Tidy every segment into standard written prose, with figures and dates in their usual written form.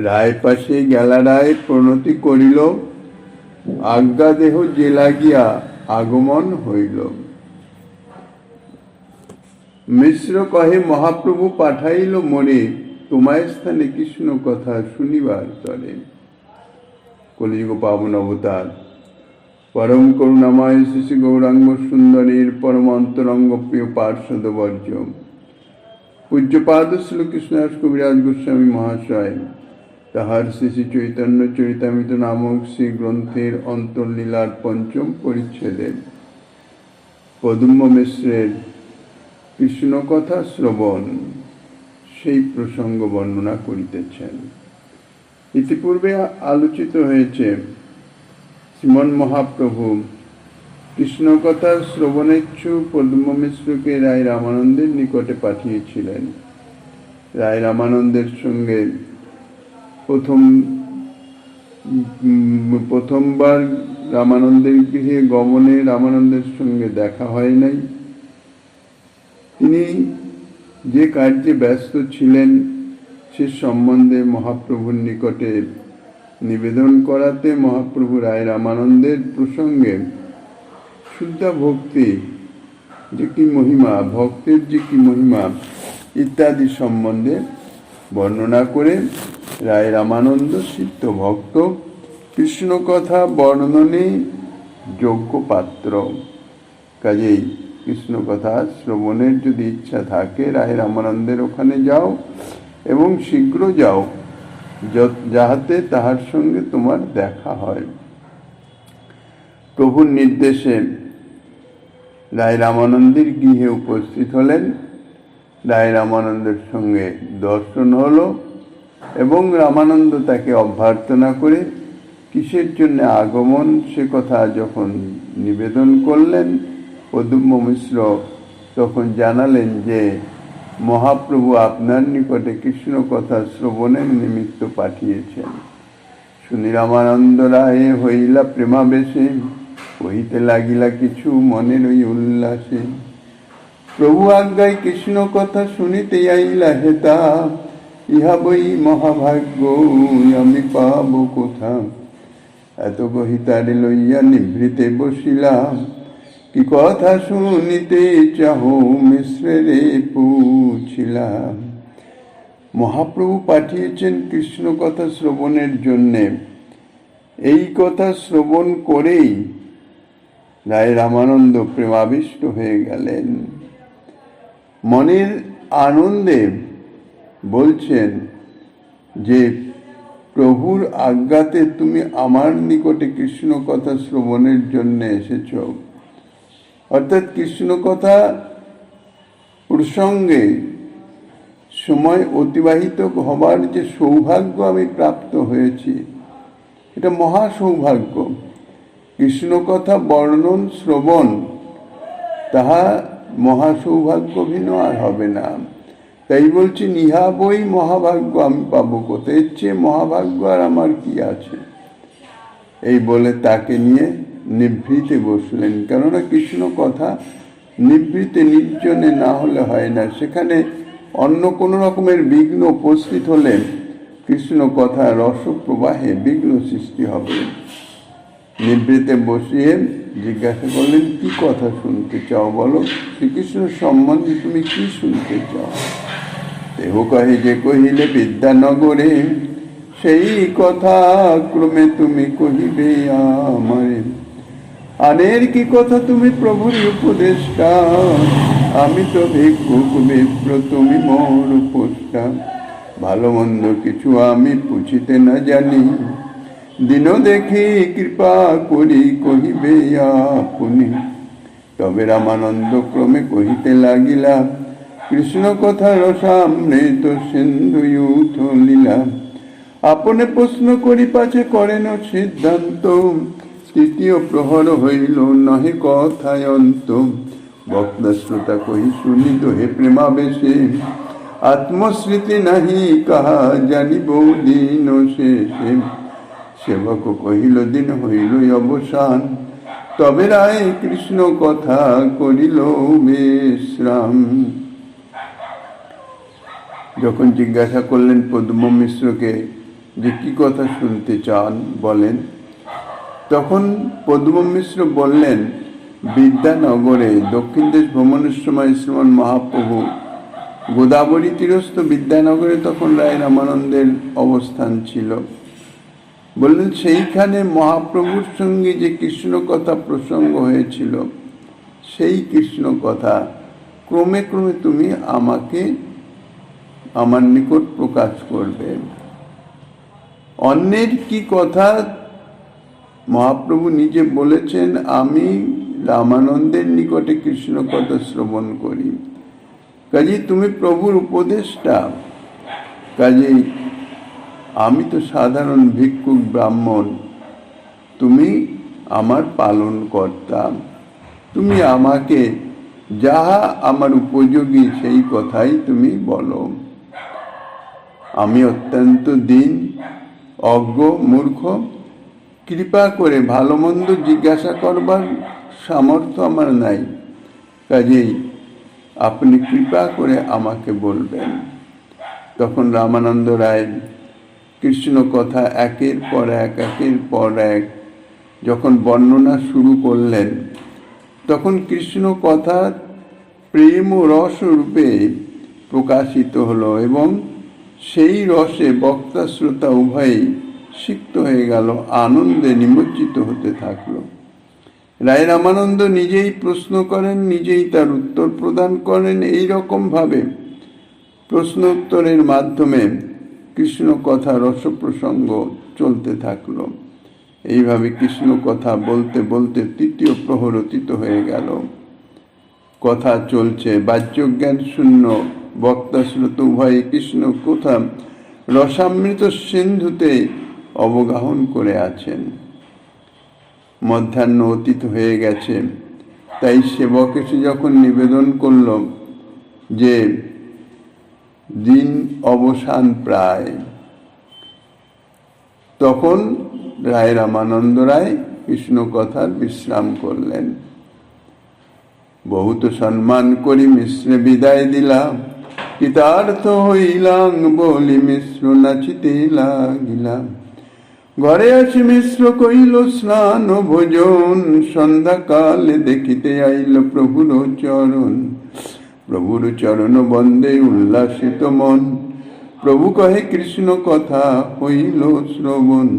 রায় পাশে গেলারায় প্রণতি করিল, আজ্ঞা দেহ যে লাগিয়া আগমন হইল। মিশ্র কহে মহাপ্রভু পাঠাইল মোরে, তোমায় স্থানে কৃষ্ণ কথা শুনিবার তরে। কলিযুগ পাবন অবতার পরম করুণাময় শ্রী গৌরাঙ্গ সুন্দরীর পরম অন্তরঙ্গ প্রিয় পার্ষদ বর্জ্য পূজ্যপাদ শ্রীকৃষ্ণ কবিরাজ গোস্বামী মহাশয় তাহার শ্রী চৈতন্য চরিতামৃত নামক শ্রী গ্রন্থের অন্তর্লীলার পঞ্চম পরিচ্ছেদে পদ্ম মিশ্রের কৃষ্ণ কথা শ্রবণ সেই প্রসঙ্গ বর্ণনা করিতেছেন। ইতিপূর্বে আলোচিত হয়েছে শ্রীমন মহাপ্রভু কৃষ্ণ কথা শ্রবণেচ্ছু পদ্ম মিশ্রকে রায় রামানন্দের নিকটে পাঠিয়েছিলেন। রায় রামানন্দের সঙ্গে প্রথমবার রামানন্দের গৃহে গমনে রামানন্দের সঙ্গে দেখা হয় নাই। তিনি যে কার্যে ব্যস্ত ছিলেন সে সম্বন্ধে মহাপ্রভুর নিকটে নিবেদন করাতে মহাপ্রভু রায় রামানন্দের প্রসঙ্গে শুদ্ধ ভক্তি যে কি মহিমা, ভক্তের যে কি মহিমা ইত্যাদি সম্বন্ধে বর্ণনা করে রায় রামানন্দ সিদ্ধ ভক্ত, কৃষ্ণ কথা বর্ণনে যোগ্য পাত্র। কাজেই কৃষ্ণ কথা শ্রবণের যদি ইচ্ছা থাকে রায় রামানন্দের ওখানে যাও এবং শীঘ্র যাও, যাহাতে তাহার সঙ্গে তোমার দেখা হয়। প্রভুর নির্দেশে রায় রামানন্দের গৃহে উপস্থিত হলেন। রায় রামানন্দের সঙ্গে দর্শন হলো এবং রামানন্দ তাকে অভ্যর্থনা করে কিসের জন্য আগমন সে কথা যখন নিবেদন করলেন, পদ্ম মিশ্র তখন জানালেন যে মহাপ্রভু আপনার নিকটে কৃষ্ণ কথা শ্রবণের নিমিত্ত পাঠিয়েছেন। শুনি রামানন্দ রায় হইলা প্রেমাবেশে, কহিতে লাগিলা কিছু মনের ওই উল্লাসে। প্রভু আজ্ঞায় কৃষ্ণ কথা শুনিতে আইলা হেতা, ইহা বই মহাভাগ্য আমি পাব কোথা। এত গহিতারে লইয়া নিভৃতে বসিলাম, কি কথা শুনিতে চাহ মিশ্রে পুছিলাম। মহাপ্রভু পাঠিয়েছেন কৃষ্ণ কথা শ্রবণের জন্যে। এই কথা শ্রবণ করেই রায় রামানন্দ প্রেমাবিষ্ট হয়ে গেলেন। মনের আনন্দে বলছেন যে প্রভুর আজ্ঞাতে তুমি আমার নিকটে কৃষ্ণ কথা শ্রবণের জন্য এসেছ। অর্থাৎ কৃষ্ণ কথা প্রসঙ্গে সময় অতিবাহিত হবার যে সৌভাগ্য আমি প্রাপ্ত হয়েছি, এটা মহা সৌভাগ্য। কৃষ্ণ কথা বর্ণন শ্রবণ তাহা মহা সৌভাগ্য ভিন্ন আর হবে না। তাই বলছি ইহা বই মহাভাগ্য আমি পাবো কোথায়, এর চেয়ে মহাভাগ্য আর আমার কি আছে। এই বলে তাকে নিয়ে নিভৃতে বসলেন। কেননা কৃষ্ণ কথা নিভৃতে নির্জনে না হলে হয় না। সেখানে অন্য কোনো রকমের বিঘ্ন উপস্থিত হলে কৃষ্ণ কথা রসপ্রবাহে বিঘ্ন সৃষ্টি হবে। নিভৃতে বসিয়ে জিজ্ঞাসা করলেন, কি কথা শুনতে চাও বলো, শ্রীকৃষ্ণ সম্বন্ধে তুমি কি শুনতে চাও। দেহ কহে যে কহিলে বিদ্যানগরে, সেই কথা ক্রমে তুমি কহিবে আমারে। আনের কি কথা তুমি প্রভুর উপদেষ্টা, আমি তো ভিক্ষুক বিপ্র তুমি মোর উপষ্টা। ভালো মন্দ কিছু আমি পুছিতে না জানি, দিন দেখি কৃপা করি কহিবে আপনি। তবে রামানন্দ ক্রমে কহিতে লাগিলা, কৃষ্ণ কথা রসামৃত সিন্ধু লীলা। আপনে প্রশ্ন করি পাছে করেন সিদ্ধান্ত, তৃতীয় প্রহর হইল নহে কথায় অন্ত। বক্তা শ্রোতা কহি শুনি দোহে প্রেমাবেশে, আত্মস্মৃতি নাহি কাহা জানিব দিন শেষে। সেবক কহিল দিন হইল অবসান, তবে রায় কৃষ্ণ কথা করিল বিশ্রাম। যখন জিজ্ঞাসা করলেন পদ্ম মিশ্রকে যে কি কথা শুনতে চান বলেন। তখন পদ্ম মিশ্র বললেন, বিদ্যানগরে দক্ষিণ দেশ ভ্রমণের সময় শ্রীমন মহাপ্রভু গোদাবরী তীরস্থ বিদ্যানগরে তখন রায় রামানন্দের অবস্থান ছিল। বললেন, সেইখানে মহাপ্রভুর সঙ্গে যে কৃষ্ণ কথা প্রসঙ্গ হয়েছিল, সেই কৃষ্ণ কথা ক্রমে ক্রমে তুমি আমাকে আমার নিকট প্রকাশ করবে। অন্যের কি কথা মহাপ্রভু নিজে বলেছেন, আমি রামানন্দের নিকটে কৃষ্ণ কথা শ্রবণ করি। কাজেই তুমি প্রভুর উপদেষ্টা, কাজেই আমি তো সাধারণ ভিক্ষুক ব্রাহ্মণ, তুমি আমার পালন কর্তা। তুমি আমাকে যাহা আমার উপযোগী সেই কথাই তুমি বলো। আমি অত্যন্ত দীন, অজ্ঞ, মূর্খ, কৃপা করে ভালো মন্দ জিজ্ঞাসা করবার সামর্থ্য আমার নাই। কাজেই আপনি কৃপা করে আমাকে বলবেন। তখন রামানন্দ রায় কৃষ্ণ কথা একের পর এক যখন বর্ণনা শুরু করলেন, তখন কৃষ্ণ কথা প্রেম ও রস রূপে প্রকাশিত হলো এবং সেই রসে বক্তা শ্রোতা উভয়ই সিক্ত হয়ে গেল, আনন্দে নিমজ্জিত হতে থাকলো। রায় রামানন্দ নিজেই প্রশ্ন করেন, নিজেই তার উত্তর প্রদান করেন। এই রকম ভাবে প্রশ্ন উত্তরের মাধ্যমে কৃষ্ণ কথা রসপ্রসঙ্গ চলতে থাকলো। এইভাবে কৃষ্ণ কথা বলতে বলতে তৃতীয় প্রহর অতীত হয়ে গেল। কথা চলছে, বাহ্যজ্ঞান শূন্য বক্তা শ্রোতা উভয়ে কৃষ্ণ কথা রসামৃত সিন্ধুতে অবগাহন করে আছেন। মধ্যাহ্ন অতীত হয়ে গেছে, তাই সেবক এসে যখন নিবেদন করল যে দিন অবসান প্রায়, তখন রায় রামানন্দ রায় কৃষ্ণ কথার বিশ্রাম করলেন। বহুত সম্মান করি মিশ্রে বিদায় দিলাম, কৃতার্থ হইলাম বলি মিশ্র নাচিতে লাগিলাম। ঘরে আসি মিশ্র কইল স্নান ভোজন, সন্ধ্যাকালে দেখিতে আইল প্রভুর চরণ। প্রভুর চরণ বন্দে উল্লাসিত মন, প্রভু কহে কৃষ্ণ কথা হইল শ্রবণ।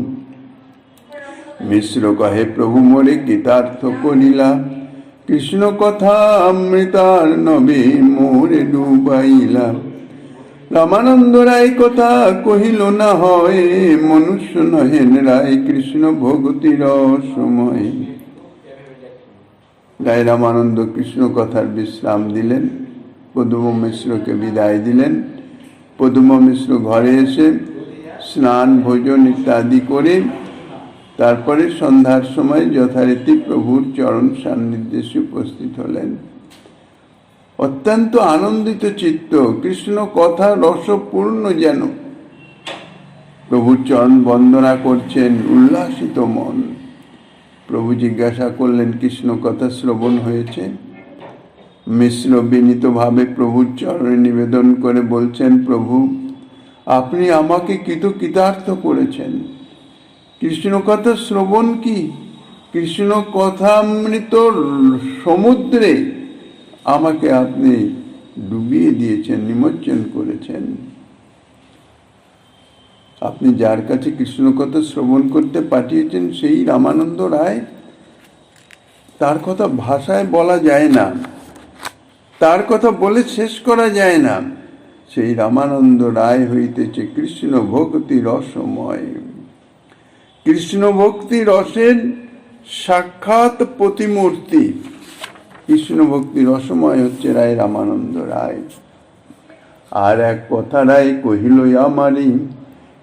মিশ্র কহে প্রভু মোরে কৃতার্থ করিলা, কৃষ্ণ কথা অমৃতার নবে মোরে ডুবাইলা। রামানন্দ রায় কথা কহিল না হয়, মনুষ্য নহেন রায় কৃষ্ণ ভক্তির সময়। রায় রামানন্দ কৃষ্ণ কথার বিশ্রাম দিলেন, পদ্ম মিশ্রকে বিদায় দিলেন। পদ্ম মিশ্র ঘরে এসে স্নান ভোজন ইত্যাদি করে তারপরে সন্ধ্যার সময় যথারীতি প্রভুর চরণ সান্নিধ্যে উপস্থিত হলেন। অত্যন্ত আনন্দিত চিত্ত, কৃষ্ণ কথা রসপূর্ণ যেন। প্রভুর চরণ বন্দনা করছেন, উল্লাসিত মন। প্রভু জিজ্ঞাসা করলেন, কৃষ্ণ কথা শ্রবণ হয়েছে? মিশ্র বিনীতভাবে প্রভুর চরণে নিবেদন করে বলছেন, প্রভু আপনি আমাকে কৃতার্থ করেছেন। কৃষ্ণ কথা শ্রবণ কি, কৃষ্ণ কথামৃত সমুদ্রে আমাকে আপনি ডুবিয়ে দিয়েছেন, নিমজ্জন করেছেন। আপনি যার কাছে কৃষ্ণ কথা শ্রবণ করতে পাঠিয়েছেন সেই রামানন্দ রায়, তার কথা ভাষায় বলা যায় না, তার কথা বলে শেষ করা যায় না। সেই রামানন্দ রায় হইতেছে কৃষ্ণ ভক্তি রসময়। কৃষ্ণ ভক্তি রসের সাক্ষাৎ প্রতিমূর্তি। কৃষ্ণ ভক্তি রসময় হচ্ছে রায় রামানন্দ রায়। আর এক কথা রায় কহিল আমারি,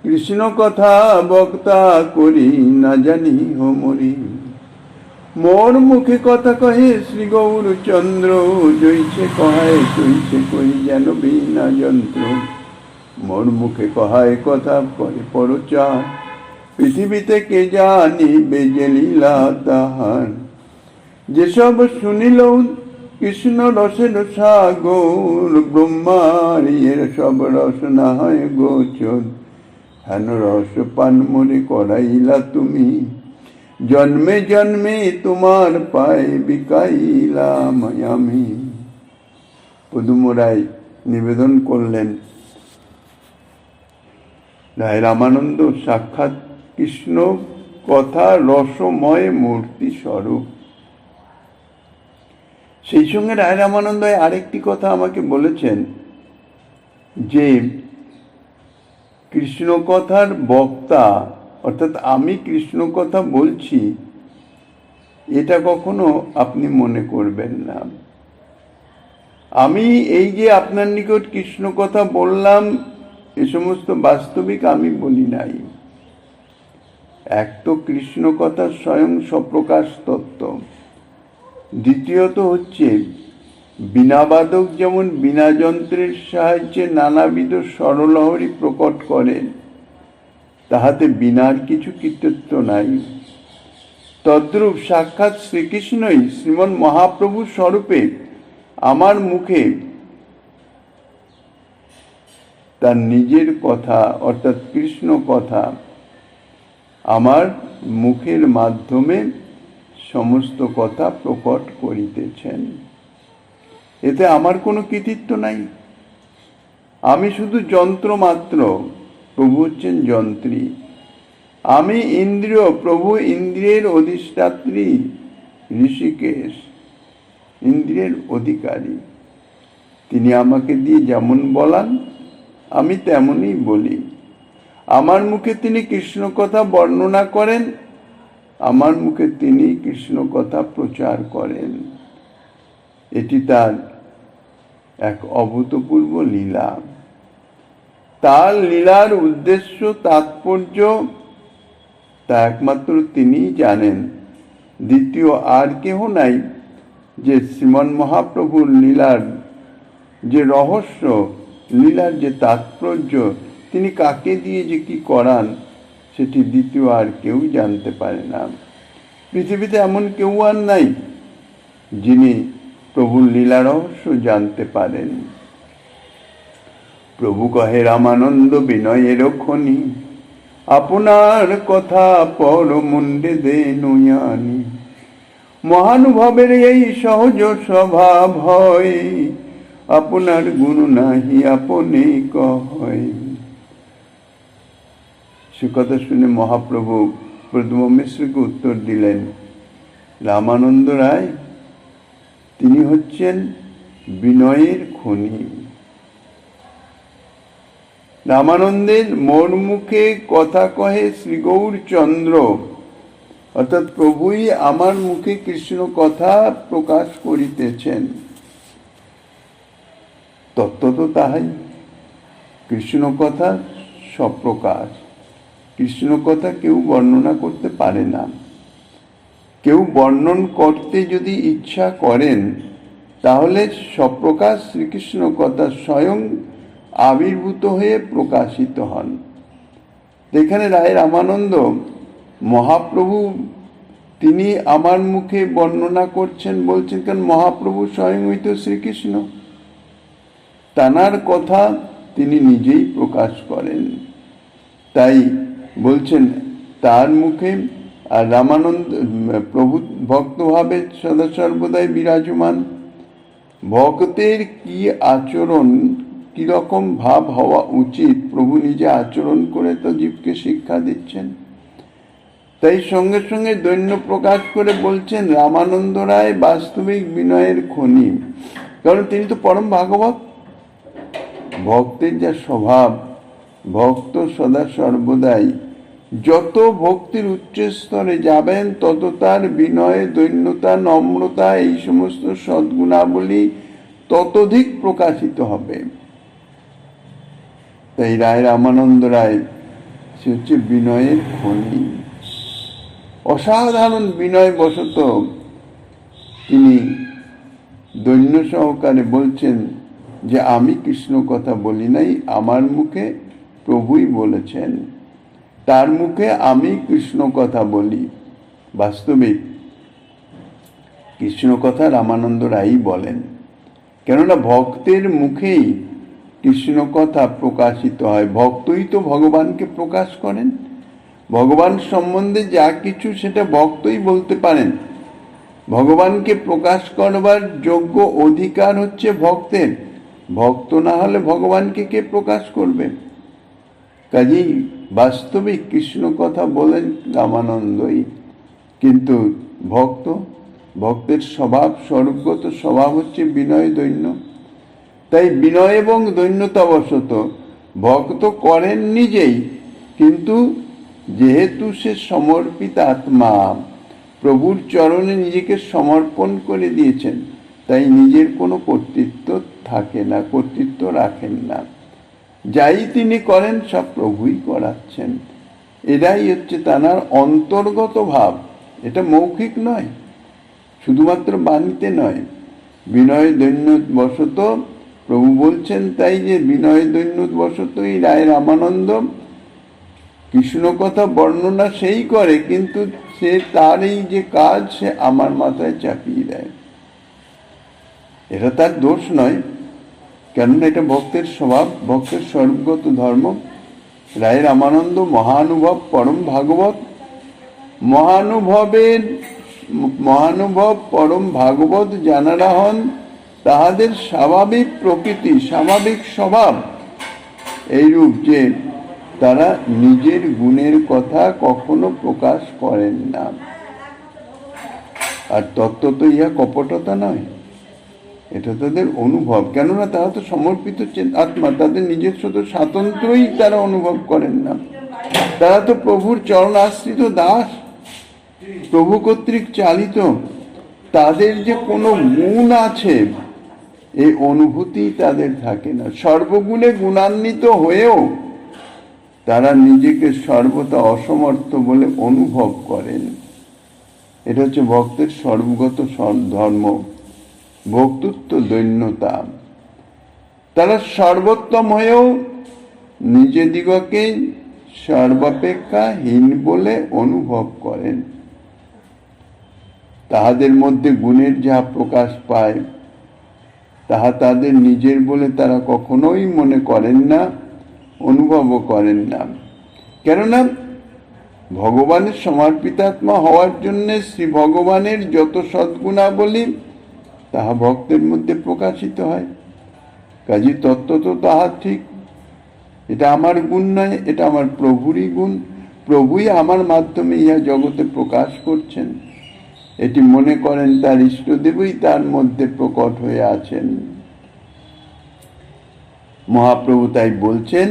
কৃষ্ণ কথা বক্তা করি না জানি হোমরি। মোর মুখে কথা কহে শ্রী গৌরচন্দ্র, জৈছে কহায় তৈছে কই যেন বিনা যন্ত্র। মোর মুখে কহায় কথা করে পরচার, পৃথিবীতে কে জানি বেজে লীলা তাহার। যেসব শুনিল কৃষ্ণ রসের সাগর, ব্রহ্মার এর সব রস না হয় গোচর। হেন রসপান মোরে করাইলা তুমি, জন্মে জন্মে তোমার পায়ে বিকাইলাম আমি। পদুম রায় নিবেদন করলেন, রায় রামানন্দ সাক্ষাৎ কৃষ্ণ কথা রসময় মূর্তি স্বরূপ। সেই সঙ্গে রায় রামানন্দ আরেকটি কথা আমাকে বলেছেন যে কৃষ্ণ কথার বক্তা, অর্থাৎ আমি কৃষ্ণ কথা বলছি এটা কখনো আপনি মনে করবেন না। আমি এই যে আপনার নিকট কৃষ্ণ কথা বললাম এ সমস্ত বাস্তবিক আমি বলি নাই। এক তো কৃষ্ণ কথা স্বয়ং স্বপ্রকাশ তত্ত্ব, দ্বিতীয়ত হচ্ছে বীণাবাদক যেমন বীণা যন্ত্রের সাহায্যে নানাবিধ স্বরলহরী প্রকট করেন, তাহাতে বীণার কিছু কৃতিত্ব নাই। তদ্রূপ সাক্ষাৎ শ্রীকৃষ্ণই শ্রীমন মহাপ্রভু স্বরূপে আমার মুখে তার নিজের কথা অর্থাৎ কৃষ্ণ কথা আমার মুখের মাধ্যমে সমস্ত কথা প্রকট করিতেছেন। এতে আমার কোনো কৃতিত্ব নাই, আমি শুধু যন্ত্র মাত্র, প্রভু হচ্ছেন যন্ত্রী। আমি ইন্দ্রিয়, প্রভু ইন্দ্রিয়ের অধিষ্ঠাত্রী, ঋষিকেশ ইন্দ্রিয়ের অধিকারী। তিনি আমাকে দিয়ে যেমন বলান আমি তেমনই বলি। আমার মুখে তিনি কৃষ্ণ কথা বর্ণনা করেন, আমার মুখে তিনি কৃষ্ণ কথা প্রচার করেন। এটি তার এক অভূতপূর্ব লীলা। তার লীলার উদ্দেশ্য তাৎপর্য তা একমাত্র তিনিই জানেন। দ্বিতীয় আর কেহ নাই যে শ্রীমন মহাপ্রভুর লীলার যে রহস্য, লীলার যে তাৎপর্য, তিনি কাকে দিয়ে যে কি করান সেটি দ্বিতীয় আর কেউ জানতে পারে না। পৃথিবীতে এমন কেউ আর নাই যিনি প্রভুর লীলা রহস্য জানতে পারেন। প্রভু কহে রামানন্দ বিনয়ের খনি, আপনার কথা পর মুন্ডে দে নয়ানি। মহানুভবের এই সহজ স্বভাব হয়, আপনার গুণ নাহি আপনি কয়। সে কথা শুনে মহাপ্রভু প্রদ্যুম্ন মিশ্রকে উত্তর দিলেন, রামানন্দ রায় তিনি হচ্ছেন বিনয়ের খনি। রামানন্দের মোর মুখে কথা কহে শ্রী গৌরচন্দ্র, অর্থাৎ প্রভুই আমার মুখে কৃষ্ণ কথা প্রকাশ করিতেছেন। তত্ত্ব তো তাহাই, কৃষ্ণ কথা স্বপ্রকাশ। কৃষ্ণ কথা কেউ বর্ণনা করতে পারে না। কেউ বর্ণন করতে যদি ইচ্ছা করেন তাহলে স্বপ্রকাশ শ্রীকৃষ্ণ কথা স্বয়ং আবির্ভূত হয়ে প্রকাশিত হন। এখানে রায় রামানন্দ মহাপ্রভু তিনি আমার মুখে বর্ণনা করছেন বলছেন, কারণ মহাপ্রভু স্বয়ং হইত শ্রীকৃষ্ণ, তানার কথা তিনি নিজেই প্রকাশ করেন। তাই বলছেন তার মুখে। আর রামানন্দ প্রভু ভক্তভাবে সদা সর্বদাই বিরাজমান। ভক্তের কি আচরণ, কিরকম ভাব হওয়া উচিত প্রভু নিজে আচরণ করে তো জীবকে শিক্ষা দিচ্ছেন। তাই সঙ্গে সঙ্গে দৈন্য প্রকাশ করে বলছেন রামানন্দ রায় বাস্তবিক বিনয়ের খনি, কারণ তিনি তো পরম ভাগবত। ভক্তের যা স্বভাব, ভক্ত সদা সর্বদাই যত ভক্তির উচ্চ স্তরে যাবেন তত তার বিনয়, দৈন্যতা, নম্রতা এই সমস্ত সদ্গুণাবলী ততোধিক প্রকাশিত হবে। তাই রায় রামানন্দ রায় সে হচ্ছে বিনয়ের খনি। অসাধারণ বিনয় বশত তিনি দৈন্য সহকারে বলছেন যে আমি কৃষ্ণ কথা বলি নাই, আমার মুখে প্রভুই বলেছেন, তার মুখে আমি কৃষ্ণ কথা বলি। বাস্তবিক কৃষ্ণ কথা রামানন্দ রায়ই বলেন, কেননা ভক্তের মুখেই কৃষ্ণ কথা প্রকাশিত হয়। ভক্তই তো ভগবানকে প্রকাশ করেন। ভগবান সম্বন্ধে যা কিছু সেটা ভক্তই বলতে পারেন। ভগবানকে প্রকাশ করবার যোগ্য অধিকার হচ্ছে ভক্তের। ভক্ত না হলে ভগবানকে কে প্রকাশ করবে? কাজেই বাস্তবিক কৃষ্ণ কথা বলেন রামানন্দই, কিন্তু ভক্তের স্বভাব, স্বরূপগত স্বভাব হচ্ছে বিনয় দৈন্য। তাই বিনয় এবং দৈন্যতাবশত ভক্ত করেন নিজেই, কিন্তু যেহেতু সে সমর্পিত আত্মা, প্রভুর চরণে নিজেকে সমর্পণ করে দিয়েছেন, তাই নিজের কোনো কর্তৃত্ব থাকে না, কর্তৃত্ব রাখেন না। যাই তিনি করেন সব প্রভুই করাচ্ছেন। এটাই হচ্ছে তাঁর অন্তর্গত ভাব। এটা মৌখিক নয়, শুধুমাত্র বাণীতে নয়। বিনয় দৈন্য বশত প্রভু বলছেন, তাই যে বিনয় দৈন্য বশতই রায় রামানন্দ কৃষ্ণ কথা বর্ণনা সেই করে, কিন্তু সে তার এই যে কাজ সে আমার মাথায় চাপিয়ে দেয়। এটা তার দোষ নয়, কেননা এটা ভক্তের স্বভাব, ভক্তের স্বরূপগত ধর্ম। রায় রামানন্দ মহানুভব, পরম ভাগবত। মহানুভব পরম ভাগবত জানারা হন তাহাদের স্বাভাবিক প্রকৃতি, স্বাভাবিক স্বভাব এইরূপ যে তারা নিজের গুণের কথা কখনো প্রকাশ করেন না। আর তত্ত্ব তো ইহা কপটতা নয়, এটা তাদের অনুভব। কেননা তারা তো সমর্পিত আত্মা, তাদের নিজস্ব তো স্বাতন্ত্র্যই তারা অনুভব করেন না। তারা তো প্রভুর চরণাশ্রিত দাস, প্রভু কর্তৃক চালিত। তাদের যে কোনো গুণ আছে এই অনুভূতি তাদের থাকে না। সর্বগুণে গুণান্বিত হয়েও তারা নিজেকে সর্বদা অসমর্থ বলে অনুভব করেন। এটা হচ্ছে ভক্তের সর্বগত ধর্ম, ভক্তৃত্ব দৈন্যতা। তারা সর্বোত্তম হয়েও নিজেদিগকে সর্বাপেক্ষা হীন বলে অনুভব করেন। তাহাদের মধ্যে গুণের যা প্রকাশ পায় তাহা তাদের নিজের বলে তারা কখনোই মনে করেন না, অনুভবও করেন না। কেননা ভগবানের সমর্পিতাত্মা হওয়ার জন্য শ্রী ভগবানের যত সদ্গুণাবলী তাহা ভক্তের মধ্যে প্রকাশিত হয়। কাজী তত্ত্ব তো তাহা ঠিক। এটা আমার গুণ নয়, এটা আমার প্রভুরই গুণ। প্রভুই আমার মাধ্যমে ইহা জগতে প্রকাশ করছেন। এটি মনে করেন তার ইষ্টদেবই তার মধ্যে প্রকট হয়ে আছেন। মহাপ্রভু তাই বলছেন,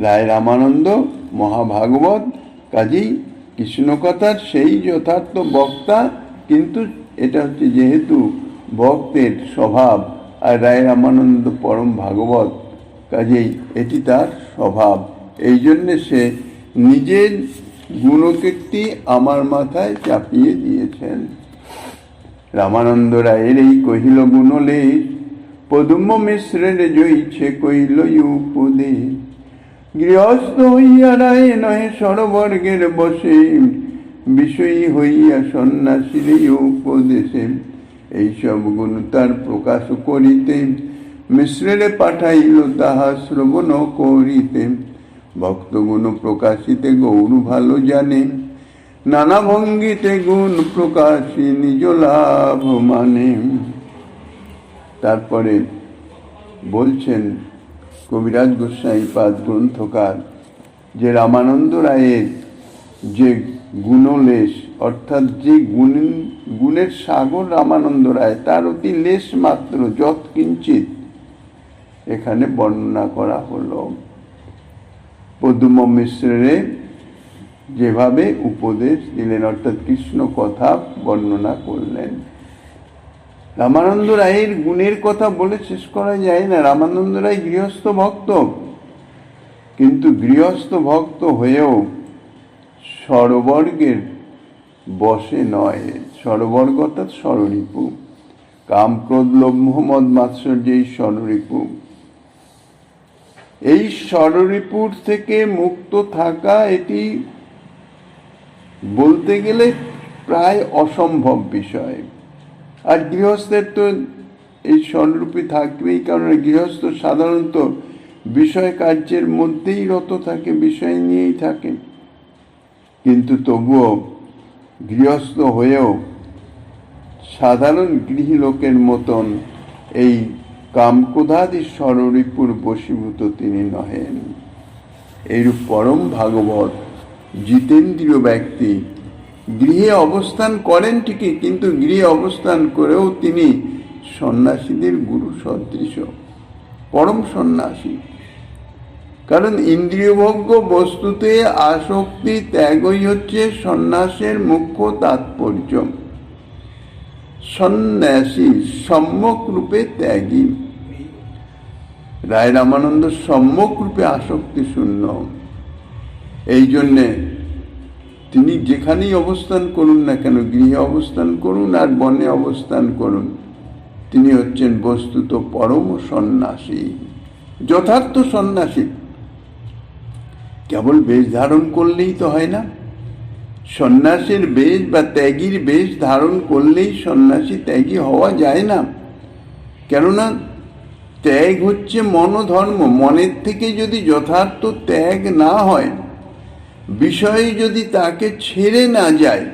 রায় রামানন্দ মহাভাগবত, কাজেই কৃষ্ণ কথার সেই যথার্থ বক্তা। কিন্তু এটা হচ্ছে যেহেতু ভক্তের স্বভাব, আর রায় রামানন্দ পরম ভাগবত, কাজেই এটি তার স্বভাব। এই জন্যে সে নিজের গুণকীর্তি আমার মাথায় চাপিয়ে দিয়েছেন। রামানন্দ রায়ের এই কহিল গুণলেশ, পদুম মিশ্রের জয়ছে কইল উপদেশ। গৃহস্থ হইয়া রায় নহে সরবর্গের বসে, বিষয়ী হইয়া সন্ন্যাসীর উপদেশে। এইসব গুণ তার প্রকাশ করিতে মিশ্রের পাঠাইল তাহা শ্রবণ করিতে। ভক্তগুণ প্রকাশিতে গৌর ভালো জানে, নানা ভঙ্গিতে গুণ প্রকাশী নিজ লাভ মানে। তারপরে বলছেন কবিরাজ গোস্বামীপাদ গ্রন্থকার যে রামানন্দ রায়ের যে গুণলেশ, অর্থাৎ যে গুণের সাগর রামানন্দ রায়, তার অতি লেশ মাত্র যৎকিঞ্চিত এখানে বর্ণনা করা হলো। পদুম মিশ্রে যেভাবে উপদেশ দিলেন, অর্থাৎ কৃষ্ণ কথা বর্ণনা করলেন। রামানন্দ রায়ের গুণের কথা বলে শেষ করা যায় না। রামানন্দ রায় গৃহস্থ ভক্ত, কিন্তু গৃহস্থ ভক্ত হয়েও স্বরবর্গের বশে নয়। স্বরবর্গ অর্থাৎ স্বররিপু, কাম ক্রোধ লোভ মোহ মদ মাৎসর্য এই স্বররিপু। এই স্বররিপুর থেকে মুক্ত থাকা এটি বলতে গেলে প্রায় অসম্ভব বিষয়। আর গৃহস্থের তো এই স্বরূপী থাকবেই, কারণ গৃহস্থ সাধারণত বিষয় কার্যের মধ্যেই রত থাকে, বিষয় নিয়েই থাকে, কিন্তু তবুও গৃহস্থ হয়েও সাধারণ গৃহী লোকের মতন এই কামক্রোধাদি ষড়রিপুর বশীভূত তিনি নহেন। এইরূপ পরম ভাগবত জিতেন্দ্রীয় ব্যক্তি গৃহে অবস্থান করেন ঠিকই, কিন্তু গৃহে অবস্থান করেও তিনি সন্ন্যাসীদের গুরু সদৃশ, পরম সন্ন্যাসী। কারণ ইন্দ্রিয়ভোগ্য বস্তুতে আসক্তি ত্যাগই হচ্ছে সন্ন্যাসের মুখ্য তাৎপর্য। সন্ন্যাসী সম্যক রূপে ত্যাগী। রায় রামানন্দ সম্যক রূপে আসক্তি শূন্য। এই জন্যে তিনি যেখানেই অবস্থান করুন না কেন, গৃহে অবস্থান করুন আর বনে অবস্থান করুন, তিনি হচ্ছেন বস্তুত পরম সন্ন্যাসী, যথার্থ সন্ন্যাসী। কেবল বেশ ধারণ করলেই তো হয় না। সন্ন্যাসের বেশ বা ত্যাগীর বেশ ধারণ করলেই সন্ন্যাসী ত্যাগী হওয়া যায় না। কেননা ত্যাগ হচ্ছে মনোধর্ম। মনের থেকে যদি যথার্থ ত্যাগ না হয়, বিষয় যদি তাকে ছেড়ে না যায়,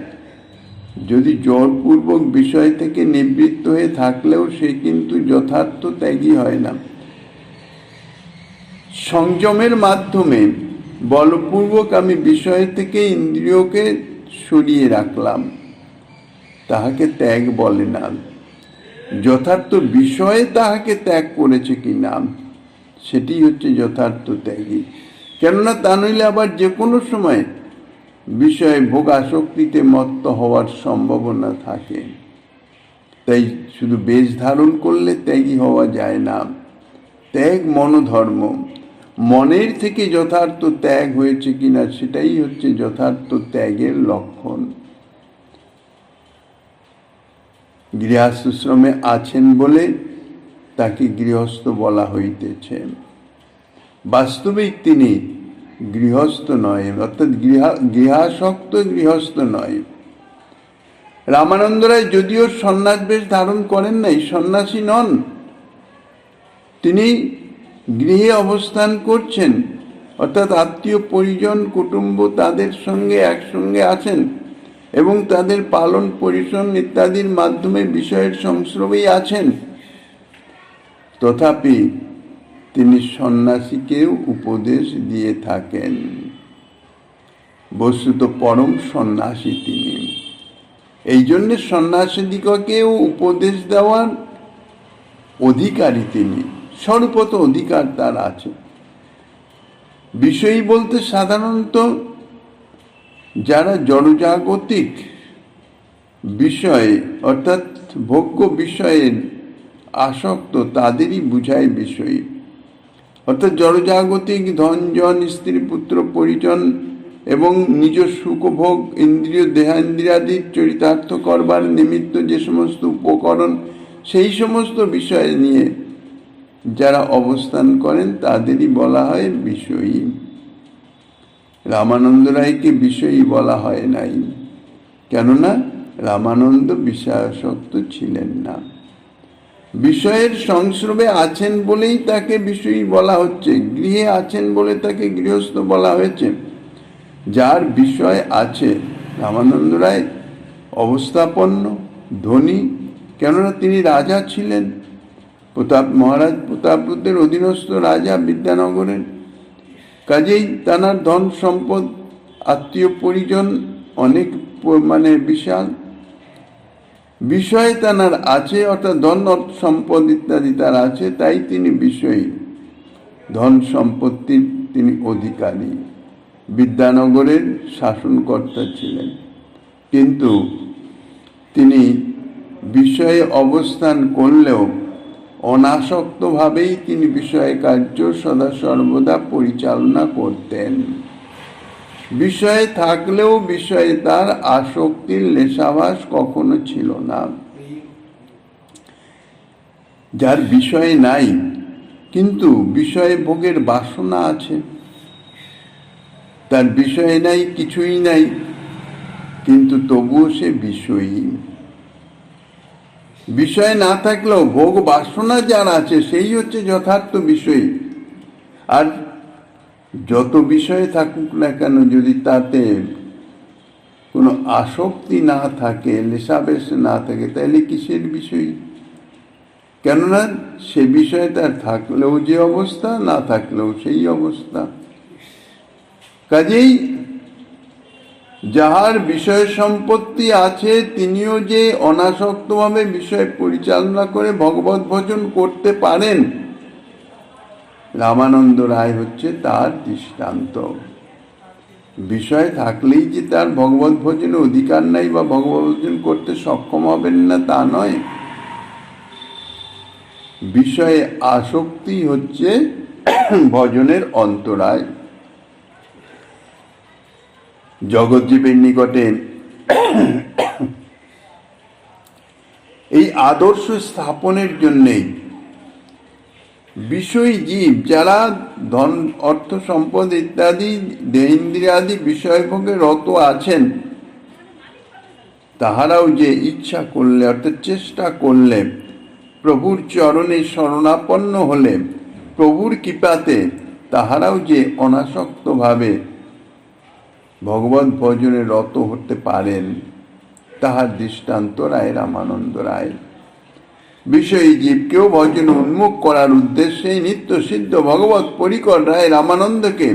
যদি জোরপূর্বক বিষয় থেকে নিবৃত্ত হয়ে থাকলেও সে কিন্তু যথার্থ ত্যাগী হয় না। সংযমের মাধ্যমে বলপূর্বক আমি বিষয় থেকে ইন্দ্রিয়কে সরিয়ে রাখলাম, তাহাকে ত্যাগ বলে না। যথার্থ বিষয়ে তাহাকে ত্যাগ করেছে কি না, সেটি হচ্ছে যথার্থ ত্যাগী। কেননা তা নইলে আবার যে কোনো সময় বিষয়ে ভোগ আসক্তিতে মত্ত হওয়ার সম্ভাবনা থাকে। তাই শুধু বেশ ধারণ করলে ত্যাগী হওয়া যায় না। ত্যাগ মনোধর্ম। মনের থেকে যথার্থ ত্যাগ হয়েছে কিনা সেটাই হচ্ছে যথার্থ ত্যাগের লক্ষণ। গৃহশ্রমে আছেন বলে তাকে গৃহস্থ বলা হইতেছে। বাস্তবিক তিনি গৃহস্থ নয়, অর্থাৎ গৃহাসক্ত গৃহস্থ নয়। রামানন্দ রায় যদিও সন্ন্যাস বেশ ধারণ করেন নাই, সন্ন্যাসী নন, তিনি গৃহে অবস্থান করছেন, অর্থাৎ আত্মীয় পরিজন কুটুম্ব তাদের সঙ্গে একসঙ্গে আছেন এবং তাদের পালন পরিশ্রম ইত্যাদির মাধ্যমে বিষয়ের সংস্রবেই আছেন। তথাপি তিনি সন্ন্যাসীকেও উপদেশ দিয়ে থাকেন। বস্তুত পরম সন্ন্যাসী তিনি। এই জন্যে সন্ন্যাসীদিগকেও উপদেশ দেওয়ার অধিকারী তিনি, সর্বত অধিকার তার আছে। বিষয়ী বলতে সাধারণত যারা জড়জাগতিক বিষয়ে অর্থাৎ ভোগ্য বিষয়ের আসক্ত তাদেরই বুঝায় বিষয়ী। অর্থাৎ জড়জাগতিক ধন জন স্ত্রী পুত্র পরিজন এবং নিজ সুখভোগ ইন্দ্রিয় দেহেন্দ্রিয়াদির চরিতার্থ করবার নিমিত্ত যে সমস্ত উপকরণ, সেই সমস্ত বিষয় নিয়ে যারা অবস্থান করেন তাদেরই বলা হয় বিষয়ী। রামানন্দ রায়কে বিষয়ী বলা হয় নাই, কেননা রামানন্দ বিষয়াসক্ত ছিলেন না। বিষয়ের সংস্রবে আছেন বলেই তাকে বিষয়ী বলা হচ্ছে, গৃহে আছেন বলে তাকে গৃহস্থ বলা হয়েছে। যার বিষয় আছে, রামানন্দ রায় অবস্থাপন্ন, ধনী, কেননা তিনি রাজা ছিলেন, মহারাজ প্রতাপরুদ্রের অধীনস্থ রাজা বিদ্যানগরের। কাজেই তাঁর ধন সম্পদ আত্মীয় পরিজন অনেক বিশাল। বিষয় তাঁর আছে, অর্থাৎ ধন সম্পদ ইত্যাদি তার আছে, তাই তিনি বিষয়ী, ধন সম্পত্তির তিনি অধিকারী, বিদ্যানগরের শাসনকর্তা ছিলেন। কিন্তু তিনি বিষয়ে অবস্থান করলেও অনাসক্তভাবেই তিনি বিষয় কার্য সদা সর্বদা পরিচালনা করতেন। বিষয়ে থাকলেও বিষয়ে তার আসক্তির লেশাভাস কখনো ছিল না। যার বিষয় নাই কিন্তু বিষয়ে ভোগের বাসনা আছে, তার বিষয় নাই, কিছুই নাই, কিন্তু তবুও সে বিষয়ী। বিষয় না থাকলেও ভোগ বাসনা যার আছে সেই হচ্ছে যথার্থ বিষয়ী। আর যত বিষয়ে থাকুক না কেন, যদি তাতে কোনো আসক্তি না থাকে, লেশাবেশ না থাকে, তাহলে কিসের বিষয়? কেননা সে বিষয়ে তার থাকলেও যে অবস্থা, না থাকলেও সেই অবস্থা। কাজেই যাহার বিষয় সম্পত্তি আছে তিনিও যে অনাসক্তভাবে বিষয় পরিচালনা করে ভগবত ভজন করতে পারেন, রামানন্দ রায় হচ্ছে তার দৃষ্টান্ত। বিষয় থাকলেই যে তার ভগবত ভজনে অধিকার নাই বা ভগবত ভজন করতে সক্ষম হবেন না, তা নয়। বিষয়ে আসক্তি হচ্ছে ভজনের অন্তরায়। জগৎজীবের নিকটে এই আদর্শ স্থাপনের জন্যেই বিষয় জীব যারা ধন, অর্থ, সম্পদ ইত্যাদি দেহেন্দ্রিয়াদি বিষয়ভোগে রত আছেন, তাহারাও যে ইচ্ছা করলে, অর্থাৎ চেষ্টা করলে, প্রভুর চরণে শরণাপন্ন হলে, প্রভুর কৃপাতে তাহারাও যে অনাসক্তভাবে ভগবত ভজনে রত হতে পারেন, তাহার দৃষ্টান্ত রায় রামানন্দ রায়। বিষয়ী জীবকেও ভজনে উন্মুখ করার উদ্দেশ্যে নিত্য সিদ্ধ ভগবত পরিকর রায় রামানন্দকে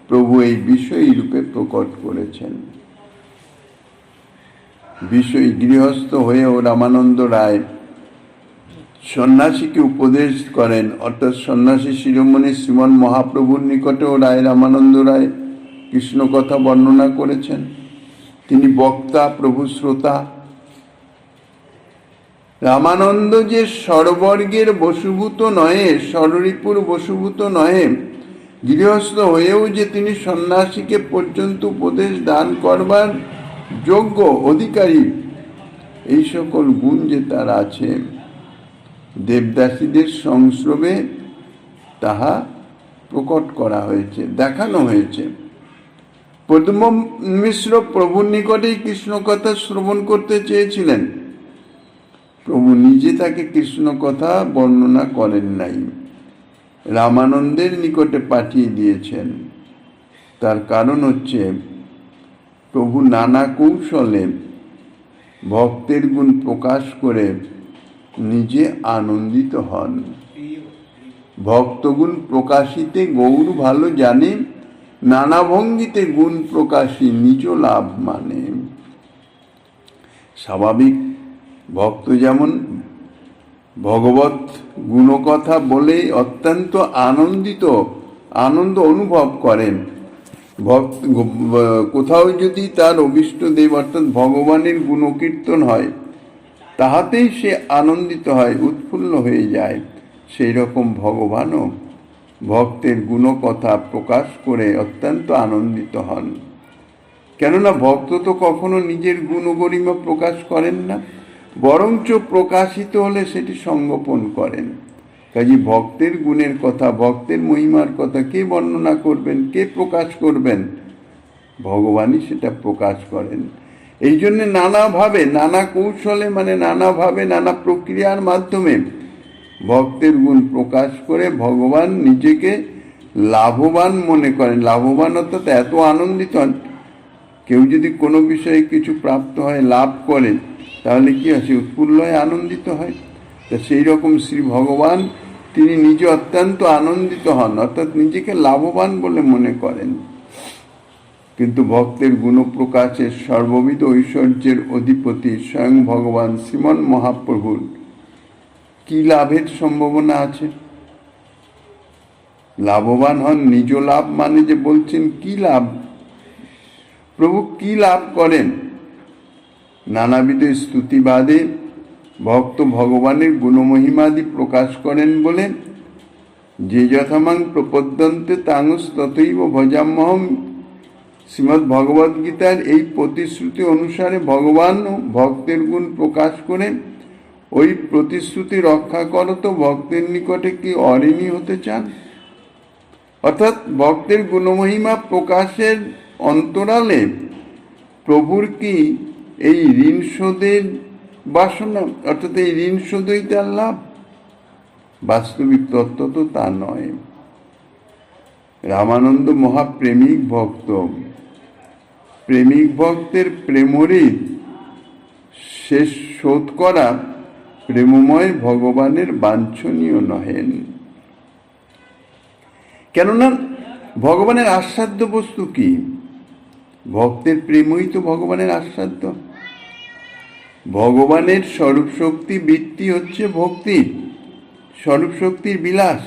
প্রভু এই বিষয়ী রূপে প্রকট করেছেন। বিষয়ী গৃহস্থ হয়েও রামানন্দ রায় সন্ন্যাসীকে উপদেশ করেন, অর্থাৎ সন্ন্যাসী শিরোমণি শ্রীমন মহাপ্রভুর নিকটেও রায় রামানন্দ রায় কৃষ্ণ কথা বর্ণনা করেছেন। তিনি বক্তা, প্রভু শ্রোতা। রামানন্দ যে সর্বর্গের বশীভূত নহে, ষড়রিপুর বশীভূত নহে, গৃহস্থ হয়েও যে তিনি সন্ন্যাসীকে পর্যন্ত উপদেশ দান করবার যোগ্য অধিকারী, এই সকল গুণ যে তার আছে, দেবদাসীদের সংস্রবে তাহা প্রকট করা হয়েছে, দেখানো হয়েছে। পদ্ম মিশ্র প্রভুর নিকটেই কৃষ্ণ কথা শ্রবণ করতে চেয়েছিলেন। প্রভু নিজে তাকে কৃষ্ণ কথা বর্ণনা করেন নাই, রামানন্দের নিকটে পাঠিয়ে দিয়েছেন। তার কারণ হচ্ছে প্রভু নানা কৌশলে ভক্তের গুণ প্রকাশ করে নিজে আনন্দিত হন। ভক্তগুণ প্রকাশিতে গৌর ভালো জানে, নানা ভঙ্গিতে গুণ প্রকাশী নিজ লাভ মানে। স্বাভাবিক ভক্ত যেমন ভগবত গুণকথা বলে অত্যন্ত আনন্দ অনুভব করেন, ভক্ত কোথাও যদি তার অভীষ্ট দেব অর্থাৎ ভগবানের গুণকীর্তন হয়, তাহাতেই সে আনন্দিত হয়, উৎফুল্ল হয়ে যায়। সেই রকম ভগবানও ভক্তের গুণকথা প্রকাশ করে অত্যন্ত আনন্দিত হন। কেননা ভক্ত তো কখনো নিজের গুণগরিমা প্রকাশ করেন না, বরঞ্চ প্রকাশিত হলে সেটি সংগোপন করেন। কাজে ভক্তের গুণের কথা, ভক্তের মহিমার কথা কে বর্ণনা করবেন, কে প্রকাশ করবেন? ভগবানই সেটা প্রকাশ করেন। এই জন্যে নানাভাবে, নানা কৌশলে, মানে নানাভাবে, নানা প্রক্রিয়ার মাধ্যমে ভক্তের গুণ প্রকাশ করে ভগবান নিজেকে লাভবান মনে করেন। লাভবান অর্থাৎ এত আনন্দিত হন, কেউ যদি কোনো বিষয়ে কিছু প্রাপ্ত হয়, লাভ করেন, তাহলে কি হয়? সে উৎফুল্ল হয়, আনন্দিত হয়। তা সেই রকম শ্রী ভগবান তিনি নিজে অত্যন্ত আনন্দিত হন, অর্থাৎ নিজেকে লাভবান বলে মনে করেন। কিন্তু ভক্তের গুণপ্রকাশের সর্ববিধ ঐশ্বর্যের অধিপতি স্বয়ং ভগবান শ্রীমন মহাপ্রভুর কি লাভের সম্ভাবনা আছে? লাভবান হন, নিজ লাভ মানে যে বলছেন কি লাভ? প্রভু কি লাভ করেন? নানাবিধ স্তুতিবাদে ভক্ত ভগবানের গুণমহিমাদি প্রকাশ করেন বলে যে যথামাং প্রপদ্যন্তে তাংস তথৈব ভজাম্যহম, শ্রীমদ্ ভগবদ গীতার এই প্রতিশ্রুতি অনুসারে ভগবান ভক্তের গুণ প্রকাশ করে ওই প্রতিশ্রুতি রক্ষা করো তো ভক্তের নিকটে কি অঋণী হতে চান? অর্থাৎ ভক্তের গুণমহিমা প্রকাশের অন্তরালে প্রভুর কি এই ঋণ শোধের বাসনা, অর্থাৎ এই ঋণ শোধই তার লাভ? বাস্তবিক তত্ত্ব তো তা নয়। রামানন্দ মহাপ্রেমিক ভক্ত। প্রেমিক ভক্তের প্রেমঋণ শেষ শোধ করা প্রেমময় ভগবানের বাঞ্ছনীয় নহেন। কেননা ভগবানের আস্বাদ্য বস্তু কি? ভক্তের প্রেমই তো ভগবানের আস্বাদ্য। ভগবানের স্বরূপ শক্তি বৃত্তি হচ্ছে ভক্তি, স্বরূপ শক্তির বিলাস।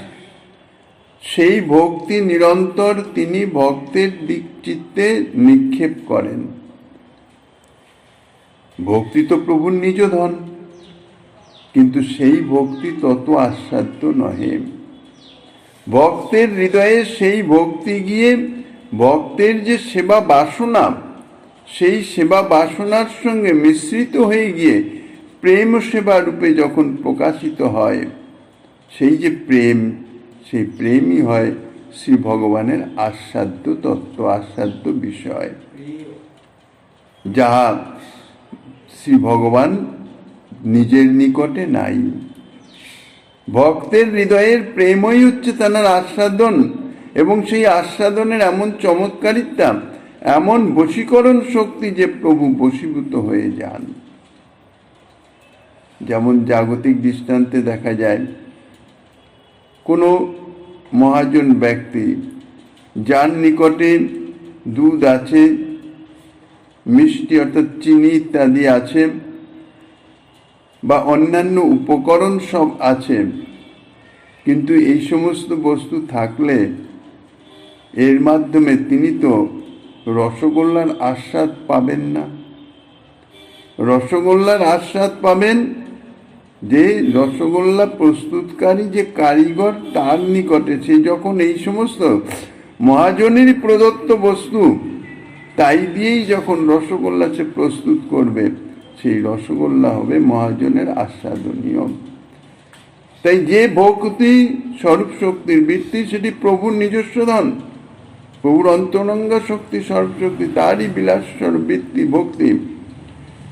সেই ভক্তি নিরন্তর তিনি ভক্তের দিক চিত্তে নিক্ষেপ করেন। ভক্তি তো প্রভুর নিজ ধন, কিন্তু সেই ভক্তি তত আস্বাদ্য নহে। ভক্তের হৃদয়ে সেই ভক্তি গিয়ে ভক্তের যে সেবা বাসনা, সেই সেবা বাসনার সঙ্গে মিশ্রিত হয়ে গিয়ে প্রেম সেবা রূপে যখন প্রকাশিত হয়, সেই যে প্রেম, সেই প্রেমই হয় শ্রী ভগবানের আস্বাদ্য তত্ত্ব, আস্বাদ্য বিষয়, যাহা শ্রী ভগবান নিজের নিকটে নাই। ভক্তের হৃদয়ের প্রেমই হচ্ছে তার আস্বাদন, এবং সেই আস্বাদনের এমন চমৎকারিতা, এমন বশীকরণ শক্তি যে প্রভু বশীভূত হয়ে যান। যেমন জাগতিক দৃষ্টান্তে দেখা যায়, কোনো মহাজন ব্যক্তি যার নিকটে দুধ আছে, মিষ্টি অর্থাৎ চিনি ইত্যাদি আছে, বা অন্যান্য উপকরণ সব আছে, কিন্তু এই সমস্ত বস্তু থাকলে এর মাধ্যমে তিনি তো রসগোল্লার আস্বাদ পাবেন না। রসগোল্লার আস্বাদ পাবেন যে রসগোল্লা প্রস্তুতকারী যে কারিগর, তার নিকটে। সে যখন এই সমস্ত মহাজনেরই প্রদত্ত বস্তু, তাই দিয়েই যখন রসগোল্লা সে প্রস্তুত করবে, সেই রসগোল্লা হবে মহাজনের আস্বাদনীয়। তাই যে ভক্তি স্বরূপ শক্তির বৃত্তি, সেটি প্রভুর নিজস্ব ধন, প্রভুর অন্তরঙ্গ শক্তি, স্বরূপ শক্তি, তারই বিলাস স্বরূপ বৃত্তি ভক্তি।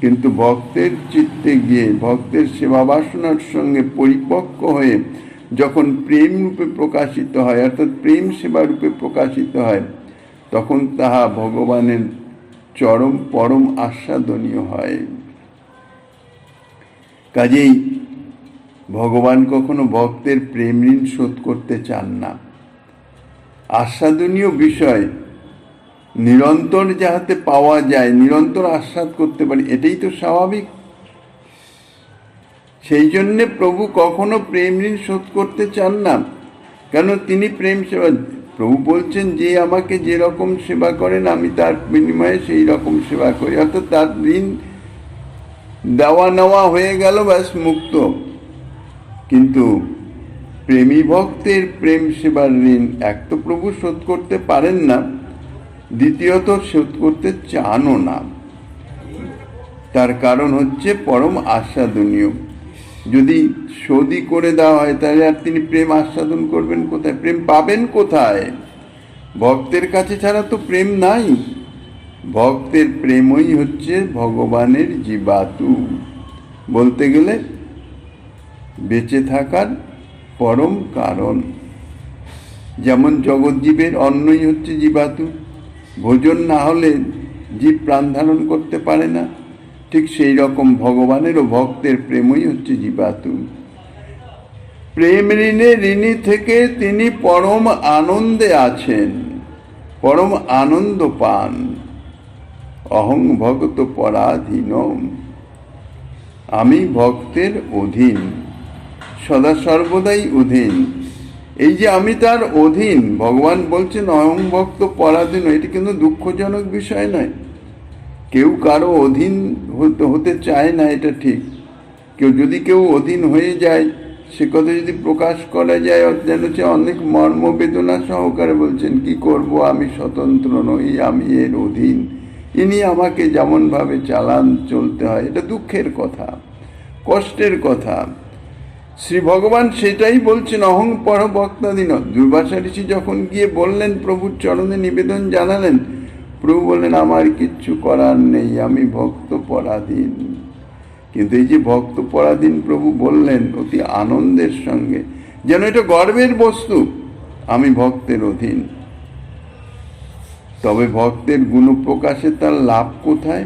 কিন্তু ভক্তের চিত্তে গিয়ে ভক্তের সেবা বাসনার সঙ্গে পরিপক্ক হয়ে যখন প্রেম রূপে প্রকাশিত হয়, অর্থাৎ প্রেম সেবা রূপে প্রকাশিত হয়, তখন তাহা ভগবানের চরম পরম আস্বাদনীয় হয়। কাজেই ভগবান কখনো ভক্তের প্রেম ঋণ শোধ করতে চান না। আস্বাদনীয় বিষয় নিরন্তর যাহাতে পাওয়া যায়, নিরন্তর আস্বাদ করতে পারি, এটাই তো স্বাভাবিক। সেই জন্যে প্রভু কখনো প্রেম ঋণ শোধ করতে চান না। কেন? তিনি প্রেম সেবা, প্রভু বলছেন যে আমাকে যেরকম সেবা করেন আমি তার বিনিময়ে সেই রকম সেবা করি, অর্থাৎ তার ঋণ দেওয়া নেওয়া হয়ে গেল, ব্যাস মুক্ত। কিন্তু প্রেমী ভক্তের প্রেম সেবার ঋণ এক তো প্রভু শোধ করতে পারেন না, দ্বিতীয়ত শোধ করতে চানও না। তার কারণ হচ্ছে পরম আস্বাদনীয়। যদি শোধই করে দেওয়া হয়, তাহলে আর তিনি প্রেম আস্বাদন করবেন কোথায়? প্রেম পাবেন কোথায়? ভক্তের কাছে ছাড়া তো প্রেম নাই। ভক্তের প্রেমই হচ্ছে ভগবানের জীবাতু, বলতে গেলে বেঁচে থাকার পরম কারণ। যেমন জগৎজীবের অন্নই হচ্ছে জীবাতু, ভোজন না হলে জীব প্রাণ ধারণ করতে পারে না, ঠিক সেই রকম ভগবানেরও ভক্তের প্রেমই হচ্ছে জীবাতু। প্রেম ঋণে ঋণী থেকে তিনি পরম আনন্দে আছেন, পরম আনন্দ পান। অহং ভক্ত পরাধীন, আমি ভক্তের অধীন, সদা সর্বদাই অধীন। এই যে আমি তার অধীন, ভগবান বলছেন অহং ভক্ত পরাধীন, এটি কিন্তু দুঃখজনক বিষয় নয়। কেউ কারো অধীন হতে চায় না, এটা ঠিক। যদি কেউ অধীন হয়ে যায়, সে কথা যদি প্রকাশ করা যায়, যেন সে অনেক মর্মবেদনা সহকারে বলছেন, কি করব, আমি স্বতন্ত্র নই, আমি এর অধীন, ইনি আমাকে যেমনভাবে চালান চলতে হয়। এটা দুঃখের কথা, কষ্টের কথা। শ্রী ভগবান সেটাই বলছেন, অহং পর ভক্তাধীন। দুর্বাসা ঋষি যখন গিয়ে বললেন, প্রভুর চরণে নিবেদন জানালেন, প্রভু বললেন আমার কিচ্ছু করার নেই, আমি ভক্ত পরাধীন। কিন্তু এই যে ভক্ত পরাধীন প্রভু বললেন অতি আনন্দের সঙ্গে, যেন এটা গর্বের বস্তু, আমি ভক্তের অধীন। তবে ভক্তের গুণ প্রকাশে তার লাভ কোথায়?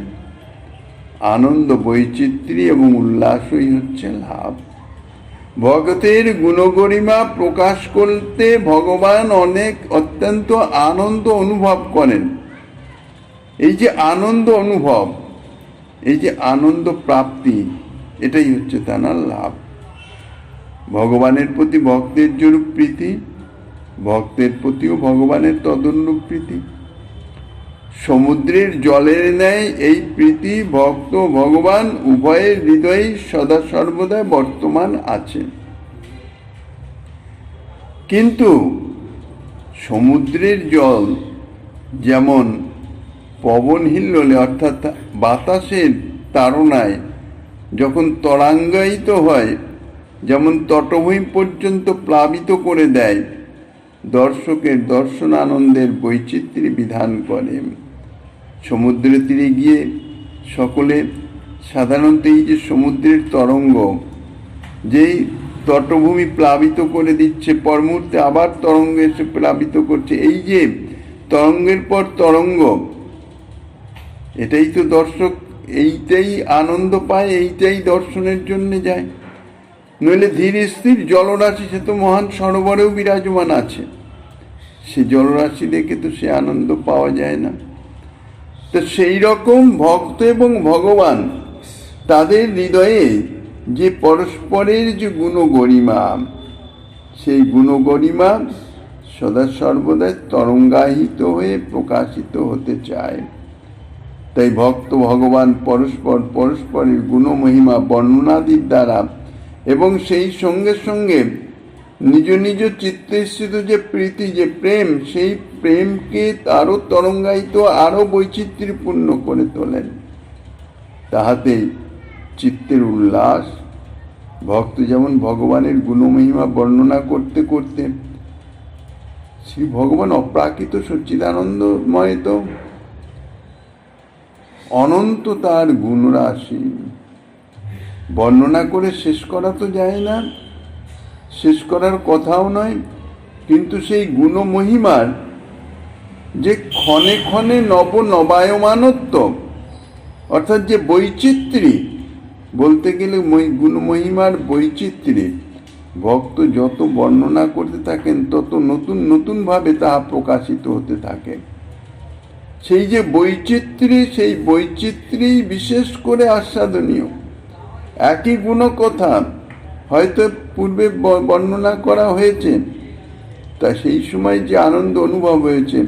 আনন্দ, বৈচিত্র্য এবং উল্লাসই হচ্ছে লাভ। ভক্তের গুণগরিমা প্রকাশ করতে ভগবান অত্যন্ত আনন্দ অনুভব করেন। এই যে আনন্দ অনুভব, এই যে আনন্দ প্রাপ্তি, এটাই হচ্ছে তার লাভ। ভগবানের প্রতি ভক্তের যেরূপ প্রীতি, ভক্তের প্রতিও ভগবানের তদনুরূপ প্রীতি। সমুদ্রের জলের ন্যায় এই প্রীতি ভক্ত ভগবান উভয়ের হৃদয়ে সদা সর্বদা বর্তমান আছে। কিন্তু সমুদ্রের জল যেমন পবন হিল্লোলে অর্থাৎ বাতাসের তাড়নায় যখন তরঙ্গায়িত হয়, যেমন তটভূমি পর্যন্ত প্লাবিত করে দেয়, দর্শকের দর্শন আনন্দের বৈচিত্র্য বিধান করে। সমুদ্রের তীরে গিয়ে সকলে সাধারণত এই যে সমুদ্রের তরঙ্গ, যেই তটভূমি প্লাবিত করে দিচ্ছে, পর মুহূর্তে আবার তরঙ্গ এসে প্লাবিত করছে, এই যে তরঙ্গের পর তরঙ্গ, এটাই তো দর্শক, এইটাই আনন্দ পায়, এইটাই দর্শনের জন্য যায়। নইলে ধীর স্থির জলরাশি, সে তো মহান সরোবরেও বিরাজমান আছে, সে জলরাশি দেখে তো সে আনন্দ পাওয়া যায় না। তো সেই রকম ভক্ত এবং ভগবান, তাদের হৃদয়ে যে পরস্পরের যে গুণগরিমা, সেই গুণগরিমা সদা সর্বদা তরঙ্গায়িত হয়ে প্রকাশিত হতে চায়। তাই ভক্ত ভগবান পরস্পরের গুণমহিমা বর্ণনাদির দ্বারা এবং সেই সঙ্গে সঙ্গে নিজ নিজ চিত্তস্থিত যে প্রীতি, যে প্রেম, সেই প্রেমকে আরো তরঙ্গায়িত, আরো বৈচিত্র্যপূর্ণ করে তোলেন। তাহাতেই চিত্তের উল্লাস। ভক্ত যেমন ভগবানের গুণমহিমা বর্ণনা করতে করতে, শ্রী ভগবান অপ্রাকৃত সচ্চিদানন্দময়, তো অনন্ত তার গুণরাশি, বর্ণনা করে শেষ করা তো যায় না, শেষ করার কথাও নয়। কিন্তু সেই গুণমহিমার যে ক্ষণে ক্ষণে নবায়মানত্ব, অর্থাৎ যে বৈচিত্র্য, বলতে গেলে গুণমহিমার বৈচিত্র্যে ভক্ত যত বর্ণনা করতে থাকেন, তত নতুন নতুন ভাবে তাহা প্রকাশিত হতে থাকে। সেই যে বৈচিত্র্য, সেই বৈচিত্র্যই বিশেষ করে আস্বাদনীয়। একই গুণকথা হয়তো পূর্বে বর্ণনা করা হয়েছে, তা সেই সময় যে আনন্দ অনুভব হয়েছে,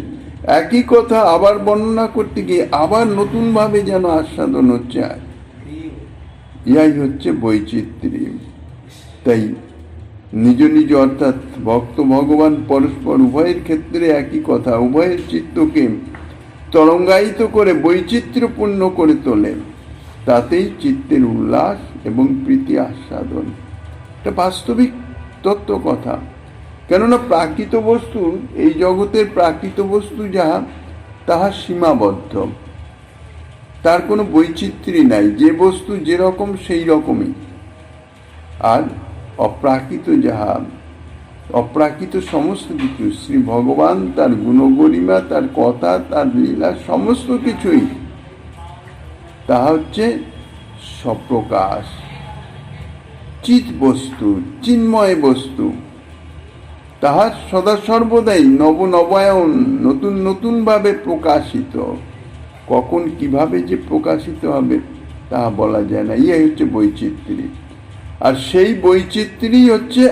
একই কথা আবার বর্ণনা করতে গিয়ে আবার নতুনভাবে যেন আস্বাদন হচ্ছে। ইহাই হচ্ছে বৈচিত্র্য। তাই নিজ নিজ অর্থাৎ ভক্ত ভগবান পরস্পর উভয়ের ক্ষেত্রে একই কথা, উভয়ের চিত্তকে তরঙ্গায়িত করে বৈচিত্র্যপূর্ণ করে তোলে। তাতেই চিত্তের উল্লাস এবং প্রীতি আস্বাদন। এটা বাস্তবিক তত্ত্ব কথা। কেননা প্রাকৃত বস্তু, এই জগতের প্রাকৃত বস্তু যাহা, তাহা সীমাবদ্ধ, তার কোনো বৈচিত্র্য নাই। যে বস্তু যেরকম সেই রকমই। আর অপ্রাকৃত যাহা, অপ্রাকৃত সমস্ত কিছু, শ্রী ভগবান তার গুণগরিমা, তার কথা, তার লীলা, সমস্ত কিছুই তাহা হচ্ছে স্বপ্রকাশ, চিৎ বস্তু, চিন্ময় বস্তু। তাহা সদা সর্বদাই নবায়ন, নতুন নতুন ভাবে প্রকাশিত। কখন কিভাবে যে প্রকাশিত হবে তাহা বলা যায় না। ইয়ে হচ্ছে বৈচিত্র্য। আর সেই বৈচিত্র্যই হচ্ছে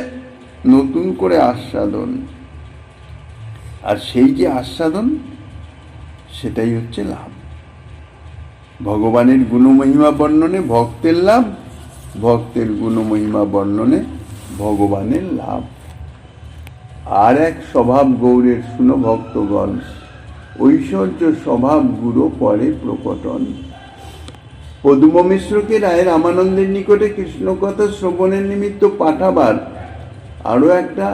নতুন করে আস্বাদন। আর সেই যে আস্বাদন, সেটাই হচ্ছে লাভ। ভগবানের গুণমহিমা বর্ণনে ভক্তের লাভ, ভক্তের গুণমহিমা বর্ণনে ভগবানের লাভ। আর এক স্বভাব গৌরের শুনো ভক্তগণ, ঐশ্বর্য স্বভাব গুরু পরে প্রকটন। পদ্ম মিশ্রকে রায় রামানন্দের নিকটে কৃষ্ণ কথা শ্রবণের নিমিত্ত পাঠাবার আরো একটা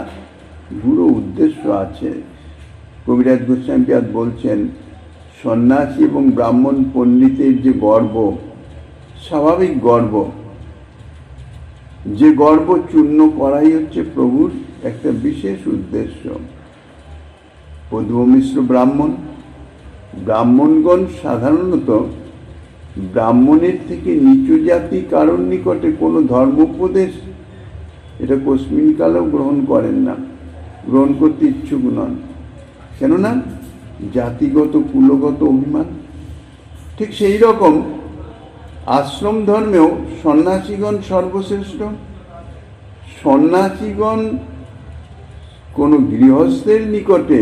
গুরু উদ্দেশ্য আছে। কবিরাজ গোস্বামীপাদ বলছেন, সন্ন্যাসী এবং ব্রাহ্মণ পণ্ডিতের যে গর্ব, স্বাভাবিক গর্ব, যে গর্ব চূর্ণ করাই হচ্ছে প্রভুর একটা বিশেষ উদ্দেশ্য। পদ্ম মিশ্র ব্রাহ্মণ, ব্রাহ্মণগণ সাধারণত ব্রাহ্মণের থেকে নিচু জাতি কারোর নিকটে কোনো ধর্মোপদেশ এটা কস্মিন কালেও গ্রহণ করেন না, গ্রহণ করতে ইচ্ছুক নন। কেননা জাতিগত কুলগত অভিমান। ঠিক সেই রকম আশ্রম ধর্মেও সন্ন্যাসীগণ সর্বশ্রেষ্ঠ। সন্ন্যাসীগণ কোনো গৃহস্থের নিকটে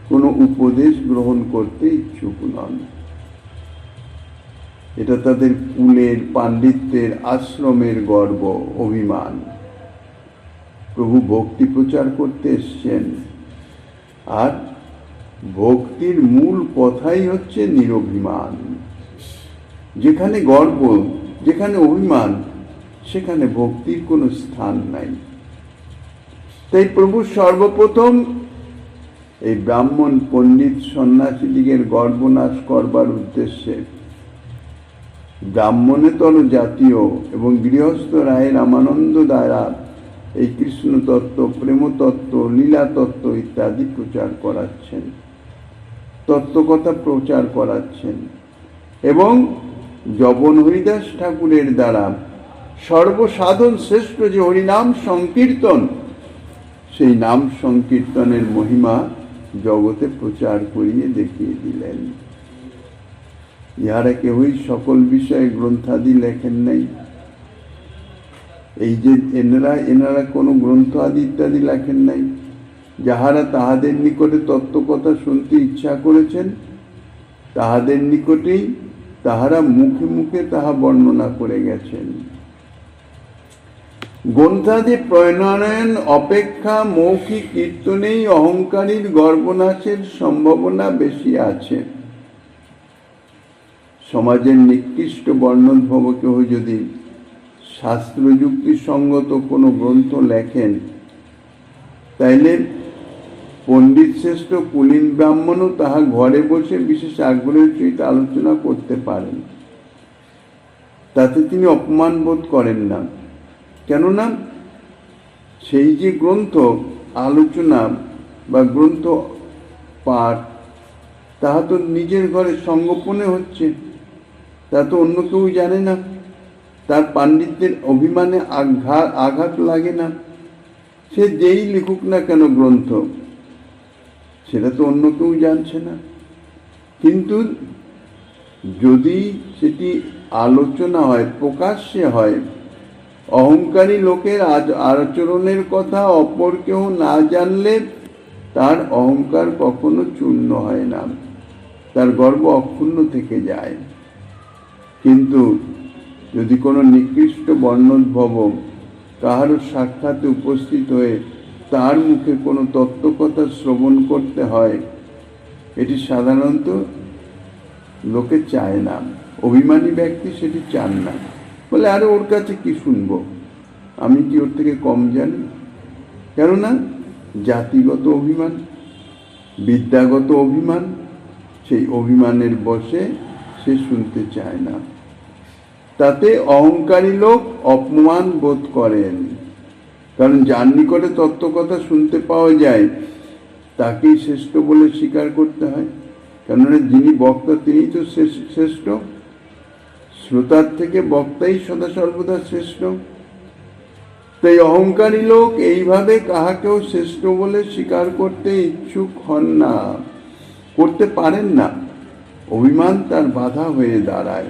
কোনো উপদেশ গ্রহণ করতে ইচ্ছুক নন। এটা তাদের কুলের, পাণ্ডিত্যের, আশ্রমের গর্ব, অভিমান। প্রভু ভক্তি প্রচার করতে এসছেন, আর ভক্তির মূল কথাই হচ্ছে নিরভিমান। যেখানে গর্ব, যেখানে অভিমান, সেখানে ভক্তির কোনো স্থান নাই। তাই প্রভু সর্বপ্রথম এই ব্রাহ্মণ, পণ্ডিত, সন্ন্যাসীদিগের গর্বনাশ করবার উদ্দেশ্যে ব্রাহ্মণেতর জাতীয় এবং গৃহস্থ রায় রামানন্দ দ্বারা এই কৃষ্ণ তত্ত্ব, প্রেমতত্ত্ব, লীলা তত্ত্ব ইত্যাদি প্রচার করাচ্ছেন, তত্ত্বকথা প্রচার করাচ্ছেন। এবং জবন হরিদাস ঠাকুরের দ্বারা সর্বসাধন শ্রেষ্ঠ যে হরিনাম সংকীর্তন, সেই নাম সংকীর্তনের মহিমা জগতে প্রচার করিয়ে দেখিয়ে দিলেন। ইহারা কেউই সকল বিষয়ে গ্রন্থাদি লেখেন নাই। এই যে এনারা কোনো গ্রন্থ আদি ইত্যাদি লেখেন নাই। যাহারা তাহাদের নিকটে তত্ত্বকথা শুনতে ইচ্ছা করেছেন, তাহাদের নিকটেই তাহারা মুখে মুখে তাহা বর্ণনা করে গেছেন। গ্রন্থাদি প্রণয়ন অপেক্ষা মৌখিক কীর্তনেই অহংকারীর গর্বনাশের সম্ভাবনা বেশি আছে। সমাজের নিকৃষ্ট বর্ণোদ্ভব কেহ যদি শাস্ত্রযুক্তিসঙ্গত কোনো গ্রন্থ লেখেন, তাইলে পণ্ডিত শ্রেষ্ঠ কুলীন ব্রাহ্মণও তাহা ঘরে বসে বিশেষ আগ্রহের সহিত আলোচনা করতে পারেন। তাতে তিনি অপমান বোধ করেন না। কেননা সেই যে গ্রন্থ আলোচনা বা গ্রন্থ পাঠ, তাহা তো নিজের ঘরে সঙ্গোপনে হচ্ছে, তা তো অন্য কেউ জানে না। তার পাণ্ডিত্যের অভিমানে আঘাত লাগে না। সে যেই লিখুক না কেন গ্রন্থ, সেটা তো অন্য কেউ জানছে না। কিন্তু যদি সেটি আলোচনা হয়, প্রকাশ্যে হয়, অহংকারী লোকের আচরণের কথা অপর কেউ না জানলে তার অহংকার কখনো চূর্ণ হয় না, তার গর্ব অক্ষুণ্ণ থেকে যায়। কিন্তু যদি কোনো নিকৃষ্ট বর্ণোদ্ভব কাহারও সাক্ষাতে উপস্থিত হয়ে তার মুখে কোনো তত্ত্বকথা শ্রবণ করতে হয়, এটি সাধারণত লোকে চায় না। অভিমানী ব্যক্তি সেটি চান না, বলে আরে ওর কাছে কি শুনবো, আমি কি ওর থেকে কম জানি? কেননা জাতিগত অভিমান, বিদ্যাগত অভিমান, সেই অভিমানের বশে সে শুনতে চায় না। তাতে অহংকারী লোক অপমান বোধ করেন। কারণ যার নিকটে তত্ত্বকথা শুনতে পাওয়া যায়, তাকেই শ্রেষ্ঠ বলে স্বীকার করতে হয়। কেননা যিনি বক্তা তিনিই তো শ্রেষ্ঠ। শ্রোতার থেকে বক্তাই সদা সর্বদা শ্রেষ্ঠ। তাই অহংকারী লোক এইভাবে কাহাকেও শ্রেষ্ঠ বলে স্বীকার করতে ইচ্ছুক হন না, করতে পারেন না। অভিমান তার বাধা হয়ে দাঁড়ায়।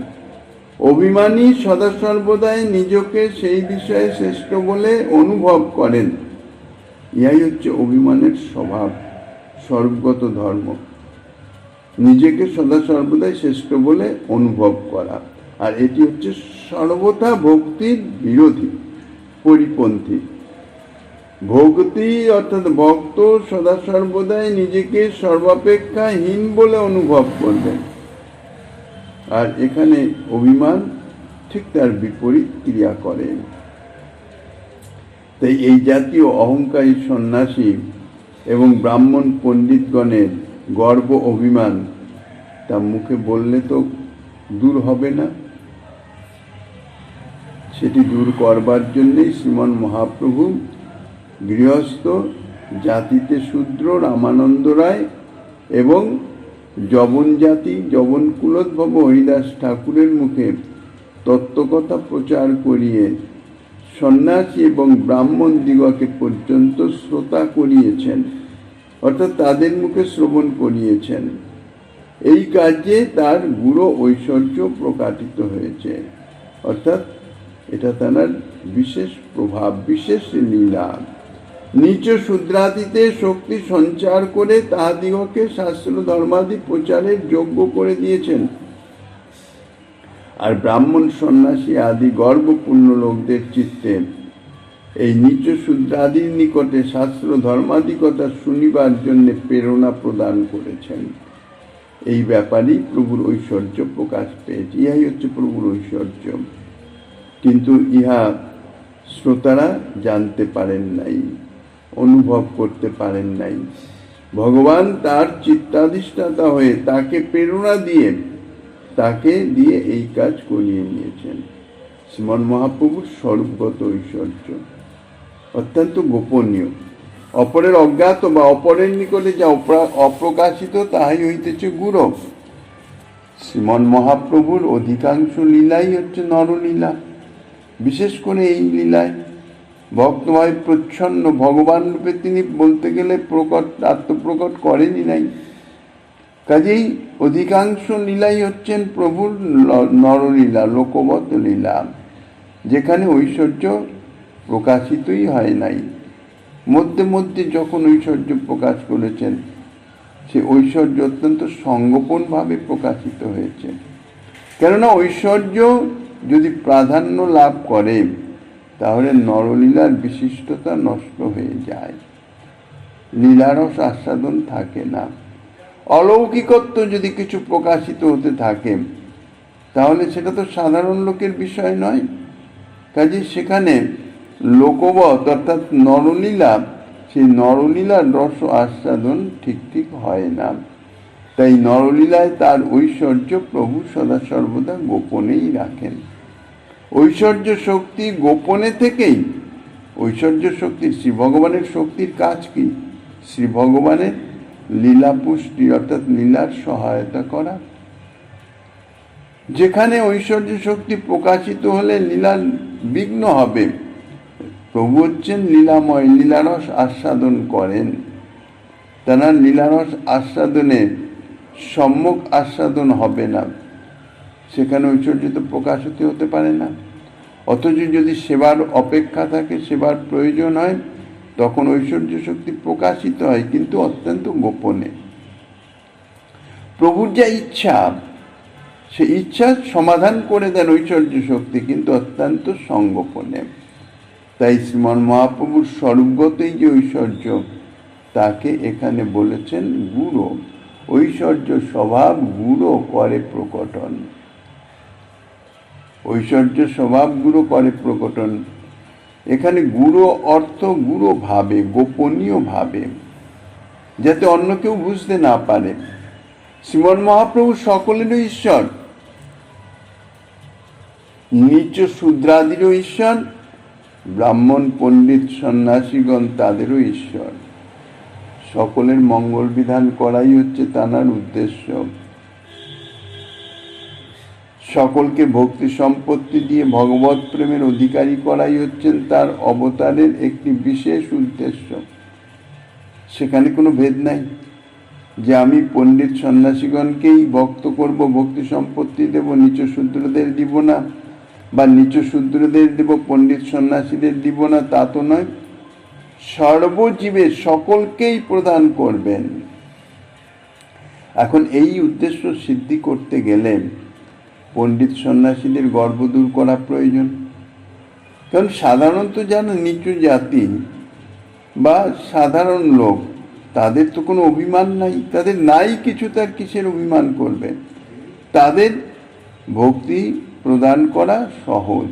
অভিমানী সদা সর্বদাই নিজকে সেই বিষয়ে শ্রেষ্ঠ বলে অনুভব করেন। ইহাই হচ্ছে অভিমানের স্বভাব, সর্বগত ধর্ম। নিজেকে সদা সর্বদাই শ্রেষ্ঠ বলে অনুভব করা। আর এটি হচ্ছে সর্বথা ভক্তির বিরোধী, পরিপন্থী। ভক্তি অর্থাৎ ভক্ত সদা সর্বদাই নিজেকে সর্বাপেক্ষা হীন বলে অনুভব করবেন। আর এখানে অভিমান ঠিক তার বিপরীত ক্রিয়া করে। তাই এই জাতীয় অহংকারী সন্ন্যাসী এবং ব্রাহ্মণ পণ্ডিতগণের গর্ব অভিমান তা মুখে বললে তো দূর হবে না। সেটি দূর করবার জন্যেই শ্রীমন মহাপ্রভু গৃহস্থ, জাতিতে শূদ্র রামানন্দ রায় এবং যবন জাতি যবন কুলোদ্ভব হরিদাস ঠাকুরের মুখে তত্ত্বকথা প্রচার করিয়ে সন্ন্যাসী এবং ব্রাহ্মণ দিগকে পর্যন্ত শ্রোতা করিয়েছেন, অর্থাৎ তাদের মুখে শ্রবণ করিয়েছেন। এই কাজে তার গুরু ঐশ্বর্য প্রকাশিত হয়েছে, অর্থাৎ এটা তার বিশেষ প্রভাব, বিশেষ লীলা। নিচ শূদ্রাদিতে শক্তি সঞ্চার করে তাহাদিগকে শাস্ত্র ধর্মাদি প্রচারের যোগ্য করে দিয়েছেন। আর ব্রাহ্মণ সন্ন্যাসী আদি গর্বপূর্ণ লোকদের চিত্তে এই নিচ শূদ্রাদির নিকটে শাস্ত্র ধর্মাদি কথা শুনিবার জন্য প্রেরণা প্রদান করেছেন। এই ব্যাপারেই প্রভুর ঐশ্বর্য প্রকাশ পেয়েছে। ইহাই হচ্ছে প্রভুর ঐশ্বর্য, কিন্তু ইহা শ্রোতারা জানতে পারেন নাই, অনুভব করতে পারেন নাই। ভগবান তার চিত্তাধিষ্ঠাতা হয়ে তাকে প্রেরণা দিয়ে এই কাজ করিয়ে নিয়েছেন। শ্রীমন মহাপ্রভুর স্বরূপগত ঐশ্বর্য অত্যন্ত গোপনীয়, অপরের অজ্ঞাত বা অপরের নিকটে যা অপ্রকাশিত তাহাই হইতেছে গুরু। শ্রীমন মহাপ্রভুর অধিকাংশ লীলাই হচ্ছে নরলীলা। বিশেষ করে এই লীলায় ভক্তভাবে প্রচ্ছন্ন ভগবান রূপে তিনি বলতে গেলে আত্মপ্রকট করেনই নাই। কাজেই অধিকাংশ লীলাই হচ্ছেন প্রভুর নরলীলা, লোকবত লীলা, যেখানে ঐশ্বর্য প্রকাশিতই হয় নাই। মধ্যে মধ্যে যখন ঐশ্বর্য প্রকাশ করেছেন, সে ঐশ্বর্য অত্যন্ত সংগোপনভাবে প্রকাশিত হয়েছে। কেননা ঐশ্বর্য যদি প্রাধান্য লাভ করে তাহলে নরলীলার বিশিষ্টতা নষ্ট হয়ে যায়, লীলারস আস্বাদন থাকে না। অলৌকিকত্ব যদি কিছু প্রকাশিত হতে থাকে তাহলে সেটা তো সাধারণ লোকের বিষয় নয়। কাজে সেখানে লোকবত অর্থাৎ নরলীলা, সেই নরলীলার রস আস্বাদন ঠিক হয় না। তাই নরলীলায় তার ঐশ্বর্য প্রভু সদা সর্বদা গোপনেই রাখেন। ঐশ্বর্য শক্তি গোপনে থেকেই, ঐশ্বর্য শক্তি শ্রী ভগবানের শক্তির কাজ কি? শ্রী ভগবানের লীলা পুষ্টি অর্থাৎ লীলার সহায়তা করা। যেখানে ঐশ্বর্য শক্তি প্রকাশিত হলে লীলার বিঘ্ন হবে। প্রভু হচ্ছেন লীলাময়, লীলারস আস্বাদন করেন। তারা লীলারস আস্বাদনে সম্যক আস্বাদন হবে না, সেখানে ঐশ্বর্য তো প্রকাশিত হতে পারে না। অথচ যদি সেবার অপেক্ষা থাকে, সেবার প্রয়োজন হয়, তখন ঐশ্বর্য শক্তি প্রকাশিত হয়, কিন্তু অত্যন্ত গোপনে। প্রভুর যা ইচ্ছা, সে ইচ্ছা সমাধান করে দেন ঐশ্বর্য শক্তি, কিন্তু অত্যন্ত সংগোপনে। তাই শ্রীমন মহাপ্রভুর স্বরূপগতই যে ঐশ্বর্য, তাকে এখানে বলেছেন গুরু। ঐশ্বর্য স্বভাব গুরু করে প্রকটন। ঐশ্বর্য স্বভাব গুরু করে প্রকটন। এখানে গুরু অর্থ গুরু ভাবে, গোপনীয় ভাবে, যাতে অন্য কেউ বুঝতে না পারে। শ্রীমন মহাপ্রভু সকলেরও ঈশ্বর, নিচ শূদ্রাদিরও ঈশ্বর, ব্রাহ্মণ পণ্ডিত সন্ন্যাসীগণ তাদেরও ঈশ্বর। সকলের মঙ্গল বিধান করাই হচ্ছে তাঁর উদ্দেশ্য। সকলকে ভক্তি সম্পত্তি দিয়ে ভগবত প্রেমের অধিকারী করাই হচ্ছেন তার অবতারের একটি বিশেষ উদ্দেশ্য। সেখানে কোনো ভেদ নাই যে আমি পণ্ডিত সন্ন্যাসীগণকেই ভক্ত করব, ভক্তি সম্পত্তি দেব, নিচ শূদ্রদের দিব না, বা নিচ শূদ্রদের দেব, পণ্ডিত সন্ন্যাসীদের দিব না, তা তো নয়। সর্বজীবের সকলকেই প্রদান করবেন। এখন এই উদ্দেশ্য সিদ্ধি করতে গেলে পণ্ডিত সন্ন্যাসীদের গর্ব দূর করা প্রয়োজন। কারণ সাধারণত যারা নিচু জাতি বা সাধারণ লোক, তাদের তো কোনো অভিমান নাই, তাদের নাই কিছু, তার কিসের অভিমান করবে? তাদের ভক্তি প্রদান করা সহজ।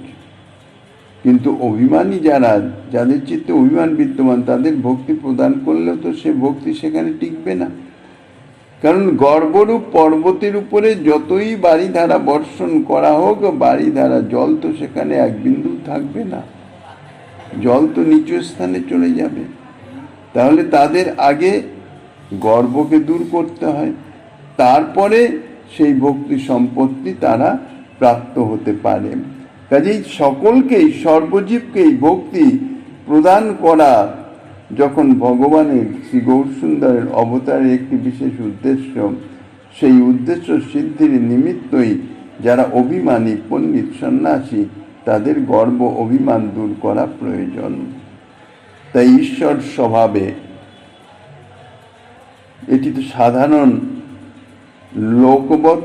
কিন্তু অভিমানী যারা, যাদের চিত্তে অভিমান বিদ্যমান, তাদের ভক্তি প্রদান করলেও তো সে ভক্তি সেখানে টিকবে না। কারণ গর্বরূপ পর্বতের উপরে যতই বারিধারা বর্ষণ করা হোক, বারিধারা জল তো সেখানে এক বিন্দু থাকবে না, জল তো নিচু স্থানে চলে যাবে। তাহলে তাদের আগে গর্বকে দূর করতে হয়। তারপরে সেই ভক্তি সম্পত্তি তারা প্রাপ্ত হতে পারে। কাজেই সকলকেই, সর্বজীবকেই ভক্তি প্রদান করা যখন ভগবানের শ্রী গৌরসুন্দরের অবতারের একটি বিশেষ উদ্দেশ্য, সেই উদ্দেশ্য সিদ্ধির নিমিত্তই যারা অভিমানী পণ্ডিত সন্ন্যাসী, তাদের গর্ব অভিমান দূর করা প্রয়োজন। তাই ঈশ্বর স্বভাবে, এটি তো সাধারণ লোকবৎ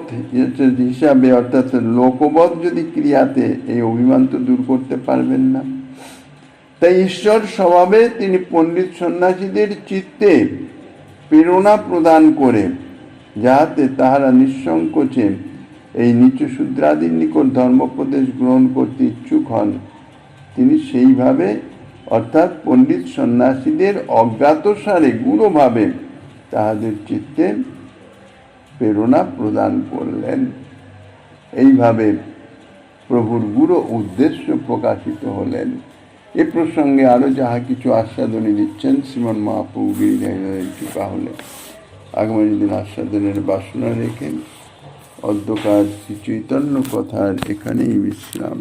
হিসাবে, অর্থাৎ লোকবৎ যদি ক্রিয়াতে এই অভিমান তো দূর করতে পারবেন না। তাই ঈশ্বর স্বভাবে তিনি পণ্ডিত সন্ন্যাসীদের চিত্তে প্রেরণা প্রদান করে, যাহাতে তাহারা নিঃসংকোচে এই নিচ শূদ্রাদির নিকট ধর্মোপদেশ গ্রহণ করতে ইচ্ছুক হন, তিনি সেইভাবে, অর্থাৎ পণ্ডিত সন্ন্যাসীদের অজ্ঞাতসারে গূঢ়ভাবে তাহাদের চিত্তে প্রেরণা প্রদান করলেন। এইভাবে প্রভুর গূঢ় উদ্দেশ্য প্রকাশিত হলেন। এ প্রসঙ্গে আরো যাহা কিছু আস্বাদনী দিচ্ছেন শ্রীমন মহাপ্রভু গিরিধারীর কৃপা হলে আগামী দিন আস্বাদনের বাসনা রেখেন। অদ্যকার শ্রী চৈতন্য কথার এখানেই বিশ্রাম।